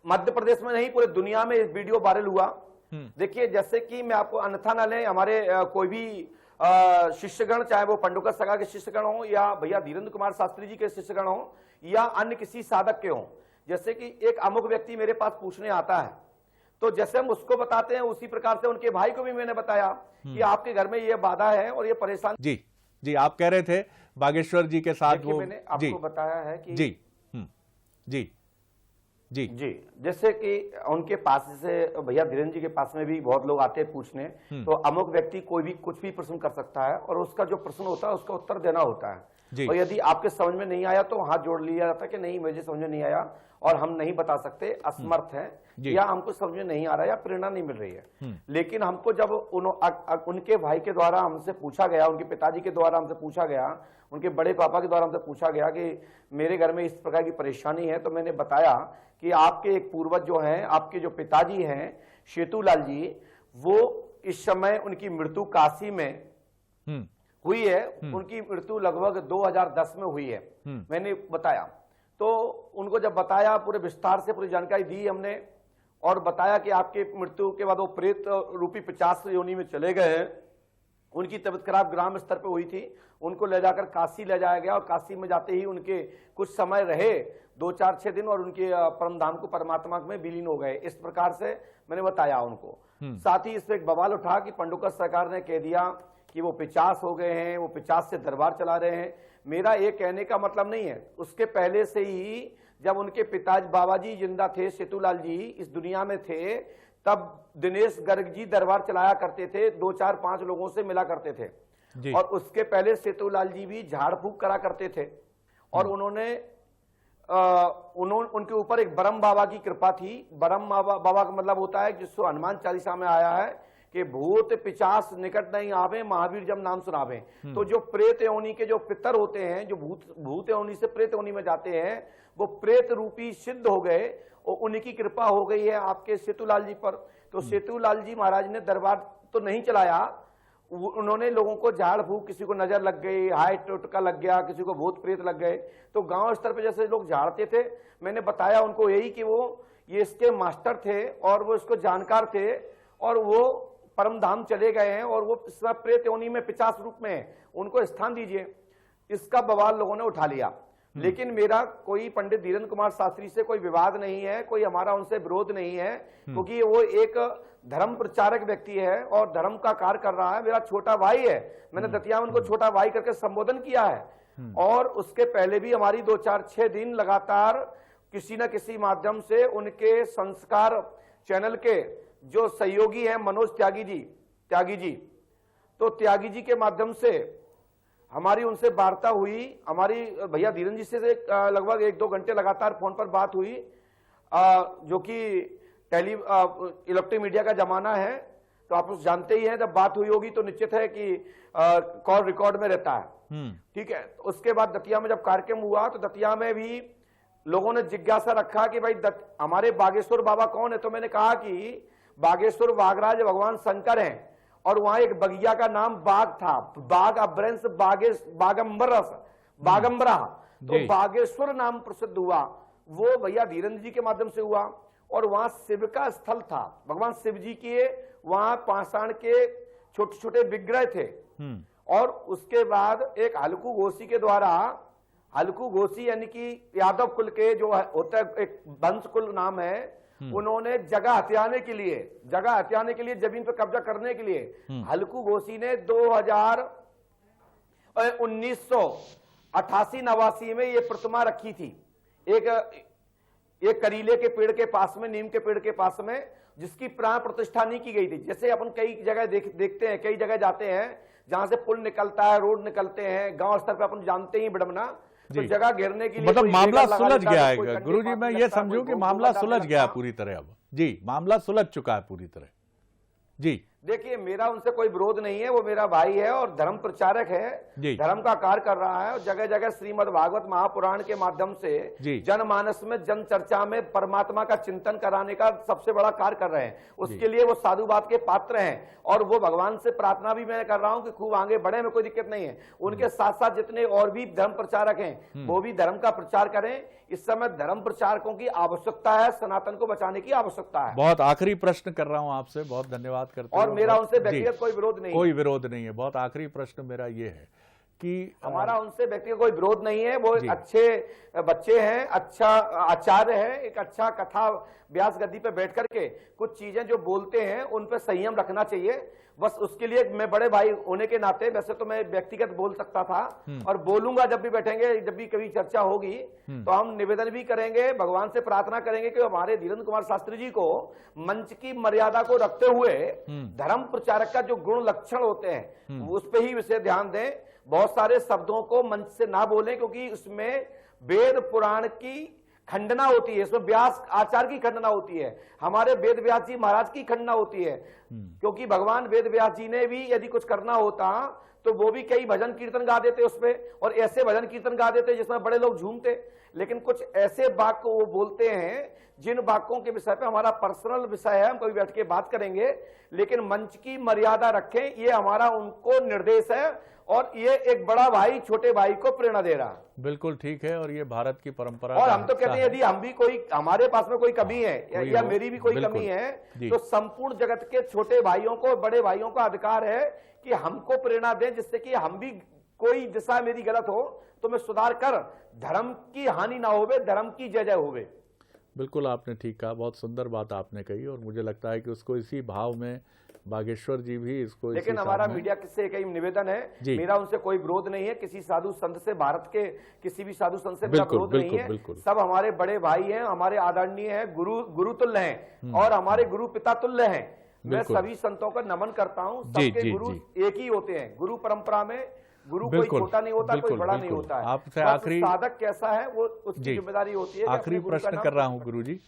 मध्य प्रदेश में नहीं पूरे दुनिया में वीडियो वायरल हुआ। देखिए, जैसे कि मैं आपको अन्यथा न लें, हमारे कोई भी शिष्यगण, चाहे वो पंडोकर सगा के शिष्यगण हो या भैया धीरेन्द्र कुमार शास्त्री जी के शिष्यगण हो या अन्य किसी साधक के हो, जैसे कि एक अमुक व्यक्ति मेरे पास पूछने आता है, तो जैसे हम उसको बताते हैं उसी प्रकार से उनके भाई को भी मैंने बताया कि आपके घर में ये बाधा है और ये परेशान। जी आप कह रहे थे बागेश्वर जी के साथ वो, मैंने आपको बताया है कि जी जी जी जैसे कि उनके पास से भैया धीरेन्द्र जी के पास में भी बहुत लोग आते हैं पूछने, तो अमुक व्यक्ति कोई भी कुछ भी प्रश्न कर सकता है और उसका जो प्रश्न होता है उसका उत्तर देना होता है। और यदि आपके समझ में नहीं आया तो हाथ जोड़ लिया जाता है कि नहीं मुझे समझ में नहीं आया और हम नहीं बता सकते, असमर्थ हैं या हमको समझ में नहीं आ रहा है या प्रेरणा नहीं मिल रही है। लेकिन हमको जब उनके भाई के द्वारा हमसे पूछा गया, उनके पिताजी के द्वारा हमसे पूछा गया, उनके बड़े पापा के द्वारा हमसे पूछा गया कि मेरे घर में इस प्रकार की परेशानी है, तो मैंने बताया कि आपके एक पूर्वज जो हैं, आपके जो पिताजी हैं सेतुलाल जी, वो इस समय उनकी मृत्यु काशी में हुई है। उनकी मृत्यु लगभग 2010 में हुई है, मैंने बताया। तो उनको जब बताया, पूरे विस्तार से पूरी जानकारी दी हमने और बताया कि आपके मृत्यु के बाद वो प्रेत रूपी 50 योनि में चले गए हैं। उनकी तबीयत खराब ग्राम स्तर पे हुई थी, उनको ले जाकर काशी ले जाया गया और काशी में जाते ही उनके कुछ समय रहे, 2-4-6 दिन, और उनके परम धाम को परमात्मा में विलीन हो गए। इस प्रकार से मैंने बताया उनको। साथ ही इस पर एक बवाल उठा कि पंडोकर सरकार ने कह दिया कि वो 50 हो गए हैं, वो 50 से दरबार चला रहे हैं। मेरा ये कहने का मतलब नहीं है, उसके पहले से ही जब उनके पिताजी बाबा जी जिंदा थे, सेतुलाल जी इस दुनिया में थे, तब दिनेश गर्ग जी दरबार चलाया करते थे, 2-4-5 लोगों से मिला करते थे। और उसके पहले सेतुलाल जी भी झाड़ फूक करा करते थे और उनके ऊपर एक ब्रह्म बाबा की कृपा थी। ब्रह्म बाबा का मतलब होता है जिसको हनुमान चालीसा में आया है कि भूत पिचास निकट नहीं आवे, महावीर जब नाम सुनावे। तो जो प्रेत योनि के जो पितर होते हैं, जो भूत योनि से प्रेत योनि में जाते हैं, वो प्रेत रूपी सिद्ध हो गए और उनकी कृपा हो गई है आपके सेतुलाल जी पर। तो सेतुलाल जी महाराज ने दरबार तो नहीं चलाया, उन्होंने लोगों को झाड़ फूक, किसी को नजर लग गई, हाय टोटका लग गया, किसी को भूत प्रेत लग गए, तो गांव स्तर पे जैसे लोग झाड़ते थे, मैंने बताया उनको यही कि वो ये इसके मास्टर थे और वो इसको जानकार थे और वो परम धाम चले गए हैं और वो प्रेत योनि में 50 रूप में है, उनको स्थान दीजिए। इसका बवाल लोगों ने उठा लिया। लेकिन मेरा कोई पंडित धीरेन्द्र कुमार शास्त्री से कोई विवाद नहीं है, कोई हमारा उनसे विरोध नहीं है, क्योंकि वो एक धर्म प्रचारक व्यक्ति है और धर्म का कार्य कर रहा है। मेरा छोटा भाई है, मैंने दतिया में उनको छोटा भाई करके संबोधन किया है। और उसके पहले भी हमारी 2-4-6 दिन लगातार किसी न किसी माध्यम से उनके संस्कार चैनल के जो सहयोगी हैं मनोज त्यागी जी, तो त्यागी जी के माध्यम से हमारी उनसे वार्ता हुई। हमारी भैया धीरेन्द्र जी से लगभग 1-2 घंटे लगातार फोन पर बात हुई, जो कि इलेक्ट्रिक मीडिया का जमाना है, तो आप जानते ही हैं, जब बात हुई होगी तो निश्चित है कि कॉल रिकॉर्ड में रहता है। ठीक है। तो उसके बाद दतिया में जब कार्यक्रम हुआ तो दतिया में भी लोगों ने जिज्ञासा रखा कि भाई हमारे बागेश्वर बाबा कौन है, तो मैंने कहा कि बागेश्वर बागराज भगवान शंकर हैं और वहां एक बगिया का नाम बाग था, बाग अभ्रंश बागंबरा, तो बागेश्वर नाम प्रसिद्ध हुआ, वो भैया धीरेन्द्र जी के माध्यम से हुआ। और वहां शिव का स्थल था, भगवान शिव जी के वहां पाषाण के छोटे छोटे विग्रह थे। और उसके बाद एक हल्कू घोषी के द्वारा, हल्कू घोषी यानी कि यादव कुल के जो होता है एक वंश कुल नाम है, उन्होंने जगह हथियाने के लिए जमीन पर कब्जा करने के लिए हल्कू घोषी ने 1988-89 में ये प्रतिमा रखी थी एक करीले के पेड़ के पास में, नीम के पेड़ के पास में, जिसकी प्राण प्रतिष्ठा नहीं की गई थी। जैसे अपन कई जगह देखते हैं, कई जगह जाते हैं जहां से पुल निकलता है, रोड निकलते हैं, गांव स्तर पर अपन जानते ही विडम्बना, तो जगह घेरने के लिए मतलब मामला सुलझ गया है गुरुजी। मैं ये समझूं कि मामला सुलझ गया पूरी तरह। अब जी मामला सुलझ चुका है पूरी तरह। जी देखिए, मेरा उनसे कोई विरोध नहीं है, वो मेरा भाई है और धर्म प्रचारक है, धर्म का कार्य कर रहा है और जगह जगह श्रीमद् भागवत महापुराण के माध्यम से जनमानस में जन चर्चा में परमात्मा का चिंतन कराने का सबसे बड़ा कार्य कर रहे हैं। उसके लिए वो साधुवाद के पात्र हैं और वो भगवान से प्रार्थना भी मैं कर रहा हूं कि खूब आगे बढ़े, में कोई दिक्कत नहीं है। उनके साथ साथ जितने और भी धर्म प्रचारक हैं वो भी धर्म का प्रचार करें। इस समय धर्म प्रचारकों की आवश्यकता है, सनातन को बचाने की आवश्यकता है। बहुत आखिरी प्रश्न कर रहा हूं आपसे, बहुत धन्यवाद करते हैं। और मेरा उनसे व्यक्तिगत कोई विरोध नहीं, कोई विरोध नहीं है। बहुत आखिरी प्रश्न मेरा ये है कि हमारा उनसे व्यक्तिगत कोई विरोध नहीं है। वो अच्छे बच्चे हैं, अच्छा आचार्य है, एक अच्छा कथा व्यास गद्दी पे बैठ करके कुछ चीजें जो बोलते हैं उन पे संयम रखना चाहिए। बस उसके लिए मैं बड़े भाई होने के नाते, वैसे तो मैं व्यक्तिगत बोल सकता था और बोलूंगा जब भी बैठेंगे, जब भी कभी चर्चा होगी तो हम निवेदन भी करेंगे, भगवान से प्रार्थना करेंगे कि हमारे धीरेन्द्र कुमार शास्त्री जी को मंच की मर्यादा को रखते हुए धर्म प्रचारक का जो गुण लक्षण होते हैं उस पर ही विशेष ध्यान दें। बहुत सारे शब्दों को मंच से ना बोलें क्योंकि उसमें वेद पुराण की खंडना होती है, इसमें व्यास आचार्य की खंडना होती है, हमारे वेद व्यास जी महाराज की खंडना होती है। क्योंकि भगवान वेद व्यास जी ने भी यदि कुछ करना होता तो वो भी कई भजन कीर्तन गा देते उसपे, और ऐसे भजन कीर्तन गा देते जिसमें बड़े लोग झूमते। लेकिन कुछ ऐसे वाक्य वो बोलते हैं जिन वाक्यों के विषय पे हमारा पर्सनल विषय है, हम कभी बैठ के बात करेंगे, लेकिन मंच की मर्यादा रखें, ये हमारा उनको निर्देश है और ये एक बड़ा भाई छोटे भाई को प्रेरणा दे रहा है। बिल्कुल ठीक है, और ये भारत की परंपरा और हम तो कहते हैं यदि हम भी कोई, हमारे पास में कोई कमी है या मेरी भी कोई कमी है तो संपूर्ण जगत के छोटे भाइयों को, बड़े भाइयों का अधिकार है कि हमको प्रेरणा दें, जिससे कि हम भी कोई दिशा मेरी गलत हो तो मैं सुधार कर धर्म की हानि ना होवे, धर्म की जय जय होवे। बिल्कुल आपने ठीक कहा, बहुत सुंदर बात आपने कही और मुझे लगता है कि उसको इसी भाव में बागेश्वर जी भी इसको, लेकिन हमारा मीडिया से कई निवेदन है, मेरा उनसे कोई विरोध नहीं है, किसी साधु संत से, भारत के किसी भी साधु संत से मेरा विरोध नहीं है। सब हमारे बड़े भाई हैं, हमारे आदरणीय हैं, गुरु तुल्य हैं और हमारे गुरु पिता तुल्य हैं। मैं सभी संतों का नमन करता हूँ, सबके गुरु एक ही होते हैं। गुरु परंपरा में गुरु कोई छोटा नहीं होता, कोई बड़ा नहीं होता है। आपसे आखिरी साधक कैसा है वो उसकी जिम्मेदारी होती है। आखिरी प्रश्न कर रहा हूँ गुरुजी,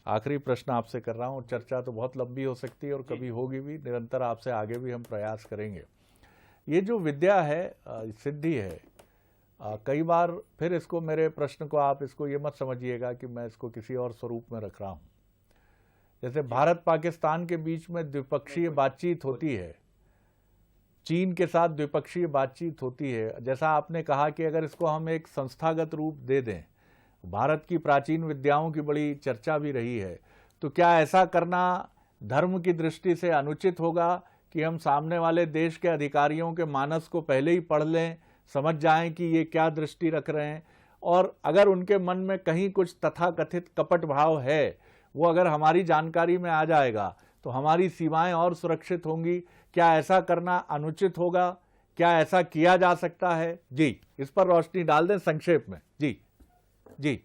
आखिरी प्रश्न आपसे कर रहा हूँ। चर्चा तो बहुत लंबी हो सकती है और कभी होगी भी, निरंतर आपसे आगे भी हम प्रयास करेंगे। ये जो विद्या है, सिद्धि है, कई बार फिर इसको, मेरे प्रश्न को आप इसको ये मत समझिएगा कि मैं इसको किसी और स्वरूप में रख रहा हूँ। जैसे भारत पाकिस्तान के बीच में द्विपक्षीय बातचीत होती है, चीन के साथ द्विपक्षीय बातचीत होती है, जैसा आपने कहा कि अगर इसको हम एक संस्थागत रूप दे दें, भारत की प्राचीन विद्याओं की बड़ी चर्चा भी रही है, तो क्या ऐसा करना धर्म की दृष्टि से अनुचित होगा कि हम सामने वाले देश के अधिकारियों के मानस को पहले ही पढ़ लें, समझ जाएं कि ये क्या दृष्टि रख रहे हैं, और अगर उनके मन में कहीं कुछ तथाकथित कपट भाव है वो अगर हमारी जानकारी में आ जाएगा तो हमारी सीमाएं और सुरक्षित होंगी? क्या ऐसा करना अनुचित होगा? क्या ऐसा किया जा सकता है? जी, इस पर रोशनी डाल दें संक्षेप में। जी जी,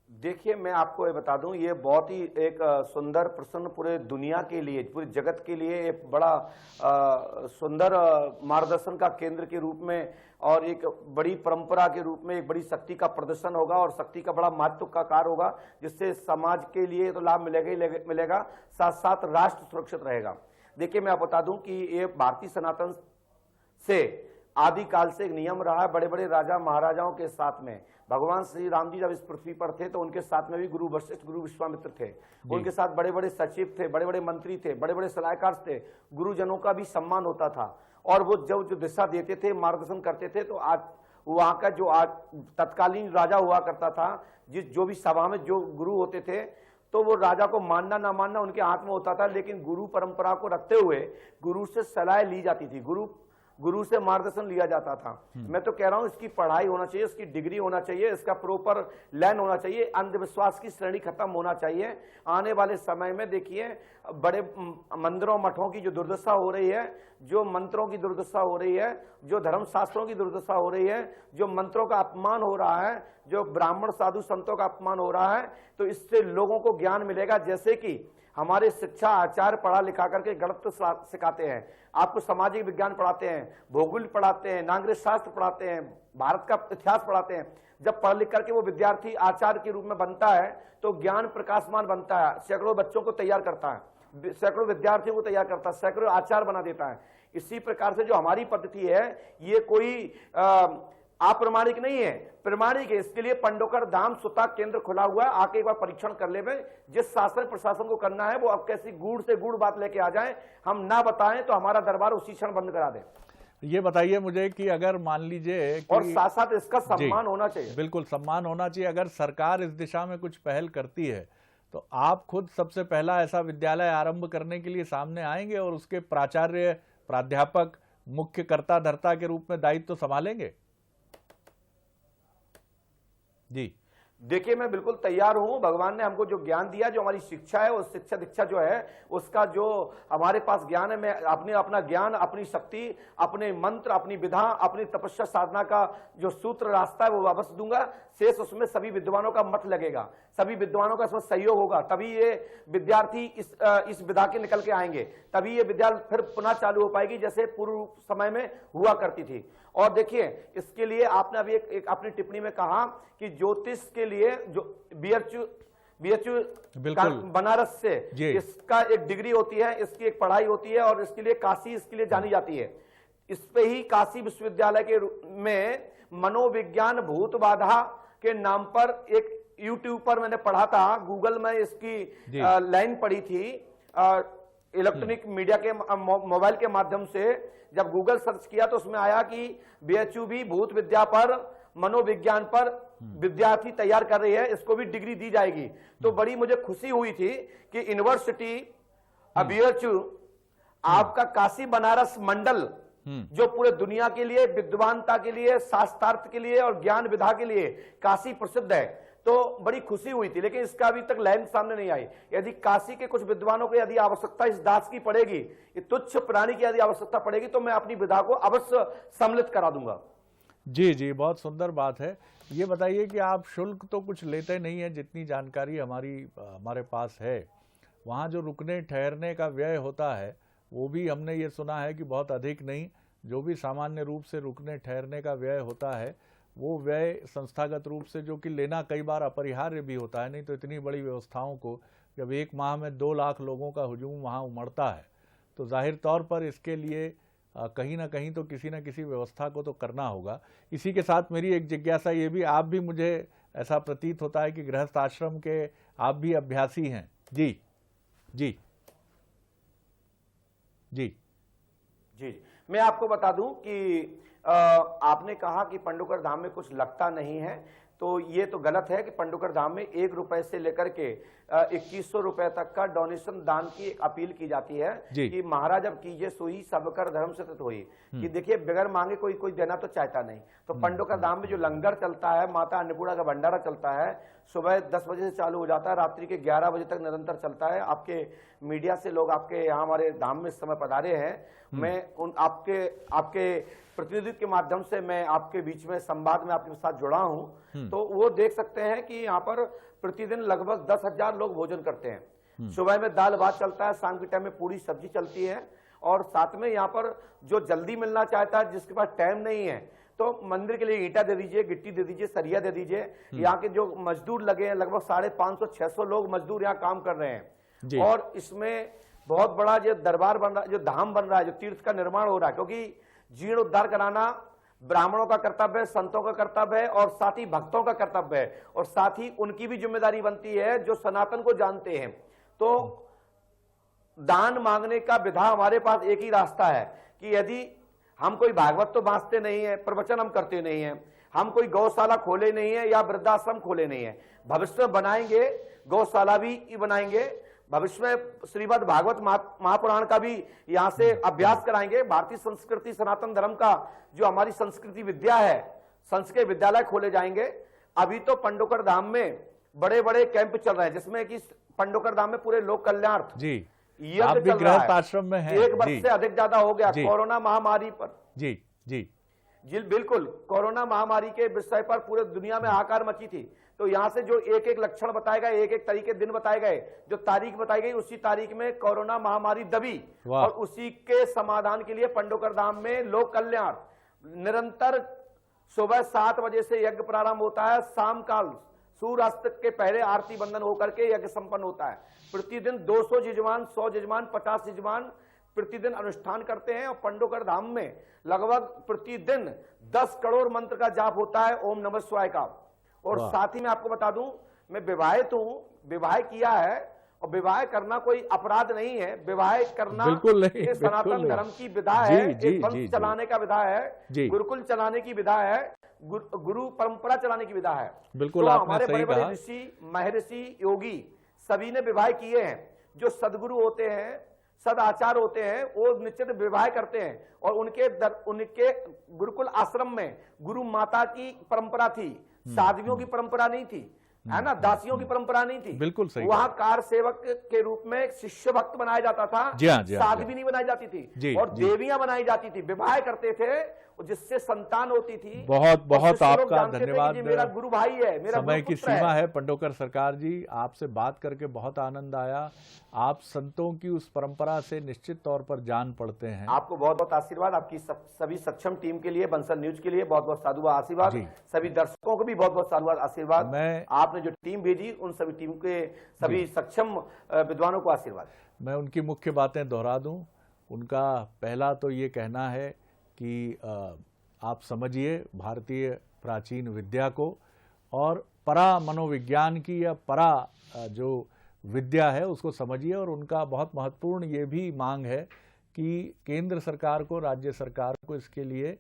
देखिए, मैं आपको ये बता दूं, ये बहुत ही एक सुंदर प्रश्न पूरे दुनिया के लिए, पूरे जगत के लिए एक बड़ा सुंदर मार्गदर्शन का केंद्र के रूप में और एक बड़ी परंपरा के रूप में एक बड़ी शक्ति का प्रदर्शन होगा और शक्ति का बड़ा महत्व का कार्य होगा, जिससे समाज के लिए तो लाभ मिलेगा ही मिलेगा, साथ साथ राष्ट्र सुरक्षित रहेगा। देखिए, मैं आपको बता दूं कि ये भारतीय सनातन से आदिकाल से एक नियम रहा है। बड़े बड़े राजा महाराजाओं के साथ में भगवान श्री राम जी जब इस पृथ्वी पर थे तो उनके साथ में भी गुरु वशिष्ठ, गुरु विश्वामित्र थे। उनके साथ बड़े बड़े सचिव थे, बड़े बड़े मंत्री थे, बड़े बड़े सलाहकार थे। गुरुजनों का भी सम्मान होता था और वो जो दिशा देते थे, मार्गदर्शन करते थे। तो आज वहां का जो आज तत्कालीन राजा हुआ करता था, जो भी सभा में जो गुरु होते थे, तो वो राजा को मानना ना मानना उनके हाथ में होता था, लेकिन गुरु परंपरा को रखते हुए गुरु से सलाह ली जाती थी, गुरु से मार्गदर्शन लिया जाता था। मैं तो कह रहा हूं इसकी पढ़ाई होना चाहिए, इसकी डिग्री होना चाहिए, इसका प्रॉपर लैन होना चाहिए, अंधविश्वास की श्रेणी खत्म होना चाहिए। आने वाले समय में देखिए, बड़े मंदिरों मठों की जो दुर्दशा हो रही है, जो मंत्रों की दुर्दशा हो रही है, जो धर्मशास्त्रों की दुर्दशा हो रही है, जो मंत्रों का अपमान हो रहा है, जो ब्राह्मण साधु संतों का अपमान हो रहा है, तो इससे लोगों को ज्ञान मिलेगा। जैसे कि हमारे शिक्षा आचार्य पढ़ा लिखा करके गणित सिखाते हैं, आपको सामाजिक विज्ञान पढ़ाते हैं, भूगोल पढ़ाते हैं, नागरिक शास्त्र पढ़ाते हैं, भारत का इतिहास पढ़ाते हैं। जब पढ़ लिख करके वो विद्यार्थी आचार्य के रूप में बनता है तो ज्ञान प्रकाशमान बनता है, सैकड़ों बच्चों को तैयार करता है। सैकड़ों विद्यार्थियों को तैयार करता है, सैकड़ों आचार्य बना देता है। इसी प्रकार से जो हमारी पद्धति है ये कोई अप्रमाणिक नहीं है, प्रमाणिक है। इसके लिए पंडोकर धाम स्वतः केंद्र खुला हुआ है, आके एक बार परीक्षण कर ले। जिस शासन प्रशासन को करना है वो अब कैसी गूढ़ से गूढ़ बात लेके आ जाए, हम ना बताएं तो हमारा दरबार उसी क्षण बंद करा दे। ये बताइए मुझे कि अगर मान लीजिए कि और साथ साथ इसका सम्मान होना चाहिए। बिल्कुल सम्मान होना चाहिए। अगर सरकार इस दिशा में कुछ पहल करती है तो आप खुद सबसे पहला ऐसा विद्यालय आरंभ करने के लिए सामने आएंगे और उसके प्राचार्य, प्राध्यापक, मुख्य कर्ता धर्ता के रूप में दायित्व तो संभालेंगे? जी देखिए, मैं बिल्कुल तैयार हूं। भगवान ने हमको जो ज्ञान दिया, जो हमारी शिक्षा है, वो शिक्षा दीक्षा जो है, उसका जो हमारे पास ज्ञान है, मैं अपना ज्ञान, अपनी शक्ति, अपने मंत्र, अपनी विधा, अपनी तपस्या साधना का जो सूत्र रास्ता है वो वापस दूंगा। शेष उसमें सभी विद्वानों का मत लगेगा, सभी विद्वानों का इसमें सहयोग होगा, तभी ये विद्यार्थी इस विधा के निकल के आएंगे, तभी ये विद्यालय फिर पुनः चालू हो पाएगी जैसे पूर्व समय में हुआ करती थी। और देखिए, इसके लिए आपने अभी एक अपनी टिप्पणी में कहा कि ज्योतिष के लिए जो बीएचयू बनारस से इसका एक डिग्री होती है, इसकी एक पढ़ाई होती है और इसके लिए काशी इसके लिए जानी जाती है। इस पे ही काशी विश्वविद्यालय के में मनोविज्ञान भूत बाधा के नाम पर एक यूट्यूब पर मैंने पढ़ा था, गूगल में इसकी लाइन पढ़ी थी, इलेक्ट्रॉनिक मीडिया के मोबाइल के माध्यम से जब गूगल सर्च किया तो उसमें आया कि बीएचयू भी भूत विद्या पर, मनोविज्ञान पर विद्यार्थी तैयार कर रही है, इसको भी डिग्री दी जाएगी। तो बड़ी मुझे खुशी हुई थी कि यूनिवर्सिटी बीएचयू आपका काशी बनारस मंडल जो पूरे दुनिया के लिए विद्वानता के लिए, शास्त्रार्थ के लिए और ज्ञान विधा के लिए काशी प्रसिद्ध है, तो बड़ी खुशी हुई थी। लेकिन इसका अभी तक लाइन सामने नहीं आई। यदि काशी के कुछ विद्वानों को यदि आवश्यकता इस दास की पड़ेगी, तुच्छ प्राणी की यदि आवश्यकता पड़ेगी, तो मैं अपनी विधा को अवश्य सम्मिलित करा दूंगा। जी जी, बहुत सुंदर बात है। ये बताइए कि आप शुल्क तो कुछ लेते नहीं है, जितनी जानकारी हमारे पास है, वहाँ जो रुकने ठहरने का व्यय होता है वो भी हमने ये सुना है कि बहुत अधिक नहीं। जो भी सामान्य रूप से रुकने ठहरने का व्यय होता है वो व्यय संस्थागत रूप से, जो कि लेना कई बार अपरिहार्य भी होता है, नहीं तो इतनी बड़ी व्यवस्थाओं को जब एक माह में 2 लाख लोगों का हुजूम वहाँ उमड़ता है तो जाहिर तौर पर इसके लिए कहीं ना कहीं तो किसी न किसी व्यवस्था को तो करना होगा। इसी के साथ मेरी एक जिज्ञासा ये भी, आप भी, मुझे ऐसा प्रतीत होता है कि गृहस्थ आश्रम के आप भी अभ्यासी हैं। जी जी जी जी, मैं आपको बता दूं कि आपने कहा कि पंडोकर धाम में कुछ लगता नहीं है, तो ये तो गलत है कि पंडोकर धाम में 1 रुपए से लेकर के 2100 रुपए तक का डोनेशन दान की एक अपील की जाती है कि महाराज अब कीजिए सोई सब कर धर्म से तत होई, कि देखिए बगैर मांगे कोई देना तो चाहता नहीं। तो पंडोकर धाम में जो लंगर चलता है, माता अन्नपूर्णा का भंडारा चलता है, सुबह 10 बजे से चालू हो जाता है, रात्रि के 11 बजे तक निरंतर चलता है। आपके मीडिया से लोग आपके यहाँ हमारे धाम में इस समय पधारे हैं, मैं उन आपके प्रतिनिधि के माध्यम से मैं आपके बीच में संवाद में आपके साथ जुड़ा हूं, तो वो देख सकते हैं कि यहाँ पर प्रतिदिन लगभग 10,000 लोग भोजन करते हैं। सुबह में दाल भात चलता है, शाम के टाइम में पूरी सब्जी चलती है, और साथ में यहाँ पर जो जल्दी मिलना चाहता है, जिसके पास टाइम नहीं है, तो मंदिर के लिए ईंटा दे दीजिए, गिट्टी दे दीजिए, सरिया दे दीजिए। यहाँ के जो मजदूर लगे हैं, लगभग 550-600 लोग मजदूर यहाँ काम कर रहे हैं। और इसमें बहुत बड़ा जो दरबार बन रहा है, जो धाम बन रहा है, जो तीर्थ का निर्माण हो रहा है, क्योंकि जीर्णोद्धार कराना ब्राह्मणों का कर्तव्य है, संतों का कर्तव्य है, और साथ ही भक्तों का कर्तव्य है, और साथ ही उनकी भी जिम्मेदारी बनती है जो सनातन को जानते हैं। तो दान मांगने का विधा हमारे पास एक ही रास्ता है कि यदि हम कोई भागवत तो बांचते नहीं है, प्रवचन हम करते नहीं है, हम कोई गौशाला खोले नहीं है या वृद्धाश्रम खोले नहीं है, भविष्य में बनाएंगे, गौशाला भी बनाएंगे, भविष्य में श्रीमद् भागवत महापुराण का भी यहां से अभ्यास कराएंगे। भारतीय संस्कृति सनातन धर्म का जो हमारी संस्कृति विद्या है, संस्कृत विद्यालय खोले जाएंगे। अभी तो पंडोकर धाम में बड़े बड़े कैंप चल रहे हैं, जिसमें कि पंडोकर धाम में पूरे लोक कल्याणार्थ जी आप भी गृहस्थ आश्रम में हैं। 1 वर्ष से अधिक ज्यादा हो गया कोरोना महामारी पर। जी जी जी बिल्कुल, कोरोना महामारी के विषय पर पूरे दुनिया में हाहाकार मची थी। तो यहां से जो एक एक लक्षण बताए गए, एक एक तरीके दिन बताए गए, जो तारीख बताई गई, उसी तारीख में कोरोना महामारी दबी, और उसी के समाधान के लिए पंडोकर धाम में लोक कल्याण निरंतर सुबह 7 बजे से यज्ञ प्रारंभ होता है, शाम काल सूर्यास्त के पहले आरती बंधन होकर के यज्ञ संपन्न होता है। प्रतिदिन 200 यजमान, 100 यजमान, 50 यजमान प्रतिदिन अनुष्ठान करते हैं और पंडोकर धाम में लगभग प्रतिदिन 10 करोड़ मंत्र का जाप होता है ओम नमः शिवाय का। और साथ ही मैं आपको बता दूं, मैं विवाहित हूं, विवाह किया है और विवाह करना कोई अपराध नहीं है। विवाह करना ये सनातन धर्म की विधा है, एक वंश चलाने का विधा है, गुरुकुल चलाने की विधा है, गुरु परंपरा चलाने की विधा है। बिल्कुल, तो आपने हमारे सही बड़े बड़े कहा। ऋषि, महर्षि, योगी सभी ने विवाह किए हैं। जो सदगुरु होते हैं, सदाचार होते हैं, वो निश्चित विवाह करते हैं। और उनके गुरुकुल आश्रम में गुरु माता की परंपरा थी, साध्वियों की परंपरा नहीं थी, है ना, दासियों की परंपरा नहीं थी। बिल्कुल सही। वहां कार सेवक के रूप में शिष्य भक्त बनाया जाता था, साध्वी नहीं बनाई जाती थी, और देवियां बनाई जाती थी, विवाह करते थे जिससे संतान होती थी। बहुत बहुत आपका धन्यवाद। मेरा गुरु भाई है, मेरा समय की सीमा है पंडोकर सरकार जी, आपसे बात करके बहुत आनंद आया। आप संतों की उस परंपरा से निश्चित तौर पर जान पड़ते हैं। आपको बहुत बहुत आशीर्वाद, आपकी सभी सक्षम टीम के लिए, बंसल न्यूज के लिए बहुत बहुत साधुवाद आशीर्वाद, सभी दर्शकों को भी बहुत बहुत साधुवाद आशीर्वाद। मैं आपने जो टीम भेजी उन सभी टीम के सभी सक्षम विद्वानों को आशीर्वाद। मैं उनकी मुख्य बातें दोहरा दूं। उनका पहला तो ये कहना है कि आप समझिए भारतीय प्राचीन विद्या को, और परा मनोविज्ञान की या परा जो विद्या है उसको समझिए। और उनका बहुत महत्वपूर्ण ये भी मांग है कि केंद्र सरकार को, राज्य सरकार को इसके लिए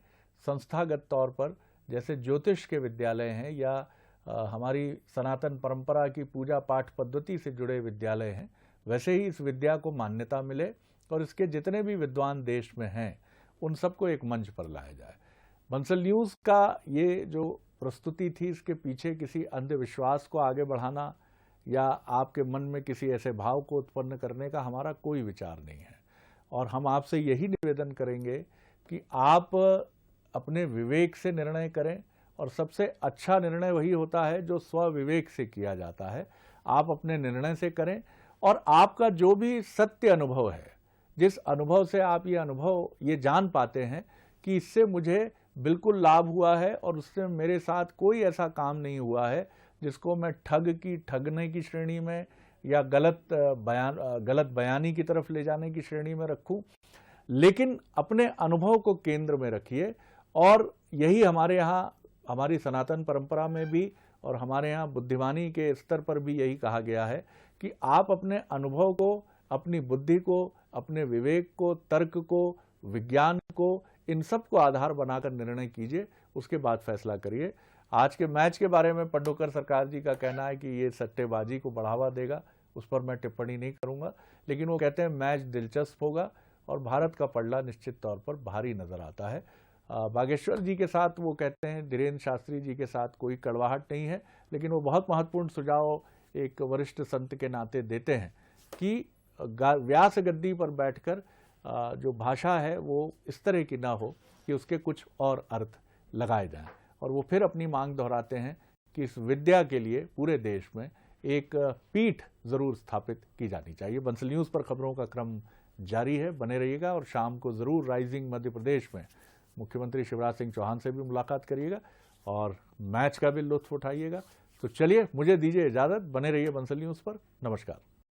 संस्थागत तौर पर, जैसे ज्योतिष के विद्यालय हैं या हमारी सनातन परंपरा की पूजा पाठ पद्धति से जुड़े विद्यालय हैं, वैसे ही इस विद्या को मान्यता मिले और इसके जितने भी विद्वान देश में हैं उन सबको एक मंच पर लाया जाए। बंसल न्यूज़ का ये जो प्रस्तुति थी, इसके पीछे किसी अंधविश्वास को आगे बढ़ाना या आपके मन में किसी ऐसे भाव को उत्पन्न करने का हमारा कोई विचार नहीं है। और हम आपसे यही निवेदन करेंगे कि आप अपने विवेक से निर्णय करें, और सबसे अच्छा निर्णय वही होता है जो स्वविवेक से किया जाता है। आप अपने निर्णय से करें, और आपका जो भी सत्य अनुभव है, जिस अनुभव से आप ये जान पाते हैं कि इससे मुझे बिल्कुल लाभ हुआ है और उससे मेरे साथ कोई ऐसा काम नहीं हुआ है जिसको मैं ठगने की श्रेणी में या गलत बयानी की तरफ ले जाने की श्रेणी में रखूं, लेकिन अपने अनुभव को केंद्र में रखिए। और यही हमारे यहाँ, हमारी सनातन परंपरा में भी और हमारे यहाँ बुद्धिमानी के स्तर पर भी यही कहा गया है कि आप अपने अनुभव को, अपनी बुद्धि को, अपने विवेक को, तर्क को, विज्ञान को, इन सब को आधार बनाकर निर्णय कीजिए, उसके बाद फैसला करिए। आज के मैच के बारे में पंडोकर सरकार जी का कहना है कि ये सट्टेबाजी को बढ़ावा देगा, उस पर मैं टिप्पणी नहीं करूंगा, लेकिन वो कहते हैं मैच दिलचस्प होगा और भारत का पलड़ा निश्चित तौर पर भारी नजर आता है। बागेश्वर जी के साथ वो कहते हैं, धीरेन्द्र शास्त्री जी के साथ कोई कड़वाहट नहीं है, लेकिन वो बहुत महत्वपूर्ण सुझाव एक वरिष्ठ संत के नाते देते हैं कि व्यास गद्दी पर बैठकर जो भाषा है वो इस तरह की ना हो कि उसके कुछ और अर्थ लगाए जाएं। और वो फिर अपनी मांग दोहराते हैं कि इस विद्या के लिए पूरे देश में एक पीठ जरूर स्थापित की जानी चाहिए। बंसल न्यूज़ पर खबरों का क्रम जारी है, बने रहिएगा। और शाम को जरूर राइजिंग मध्य प्रदेश में मुख्यमंत्री शिवराज सिंह चौहान से भी मुलाकात करिएगा और मैच का भी लुत्फ उठाइएगा। तो चलिए, मुझे दीजिए इजाजत, बने रहिए बंसल न्यूज़ पर। नमस्कार।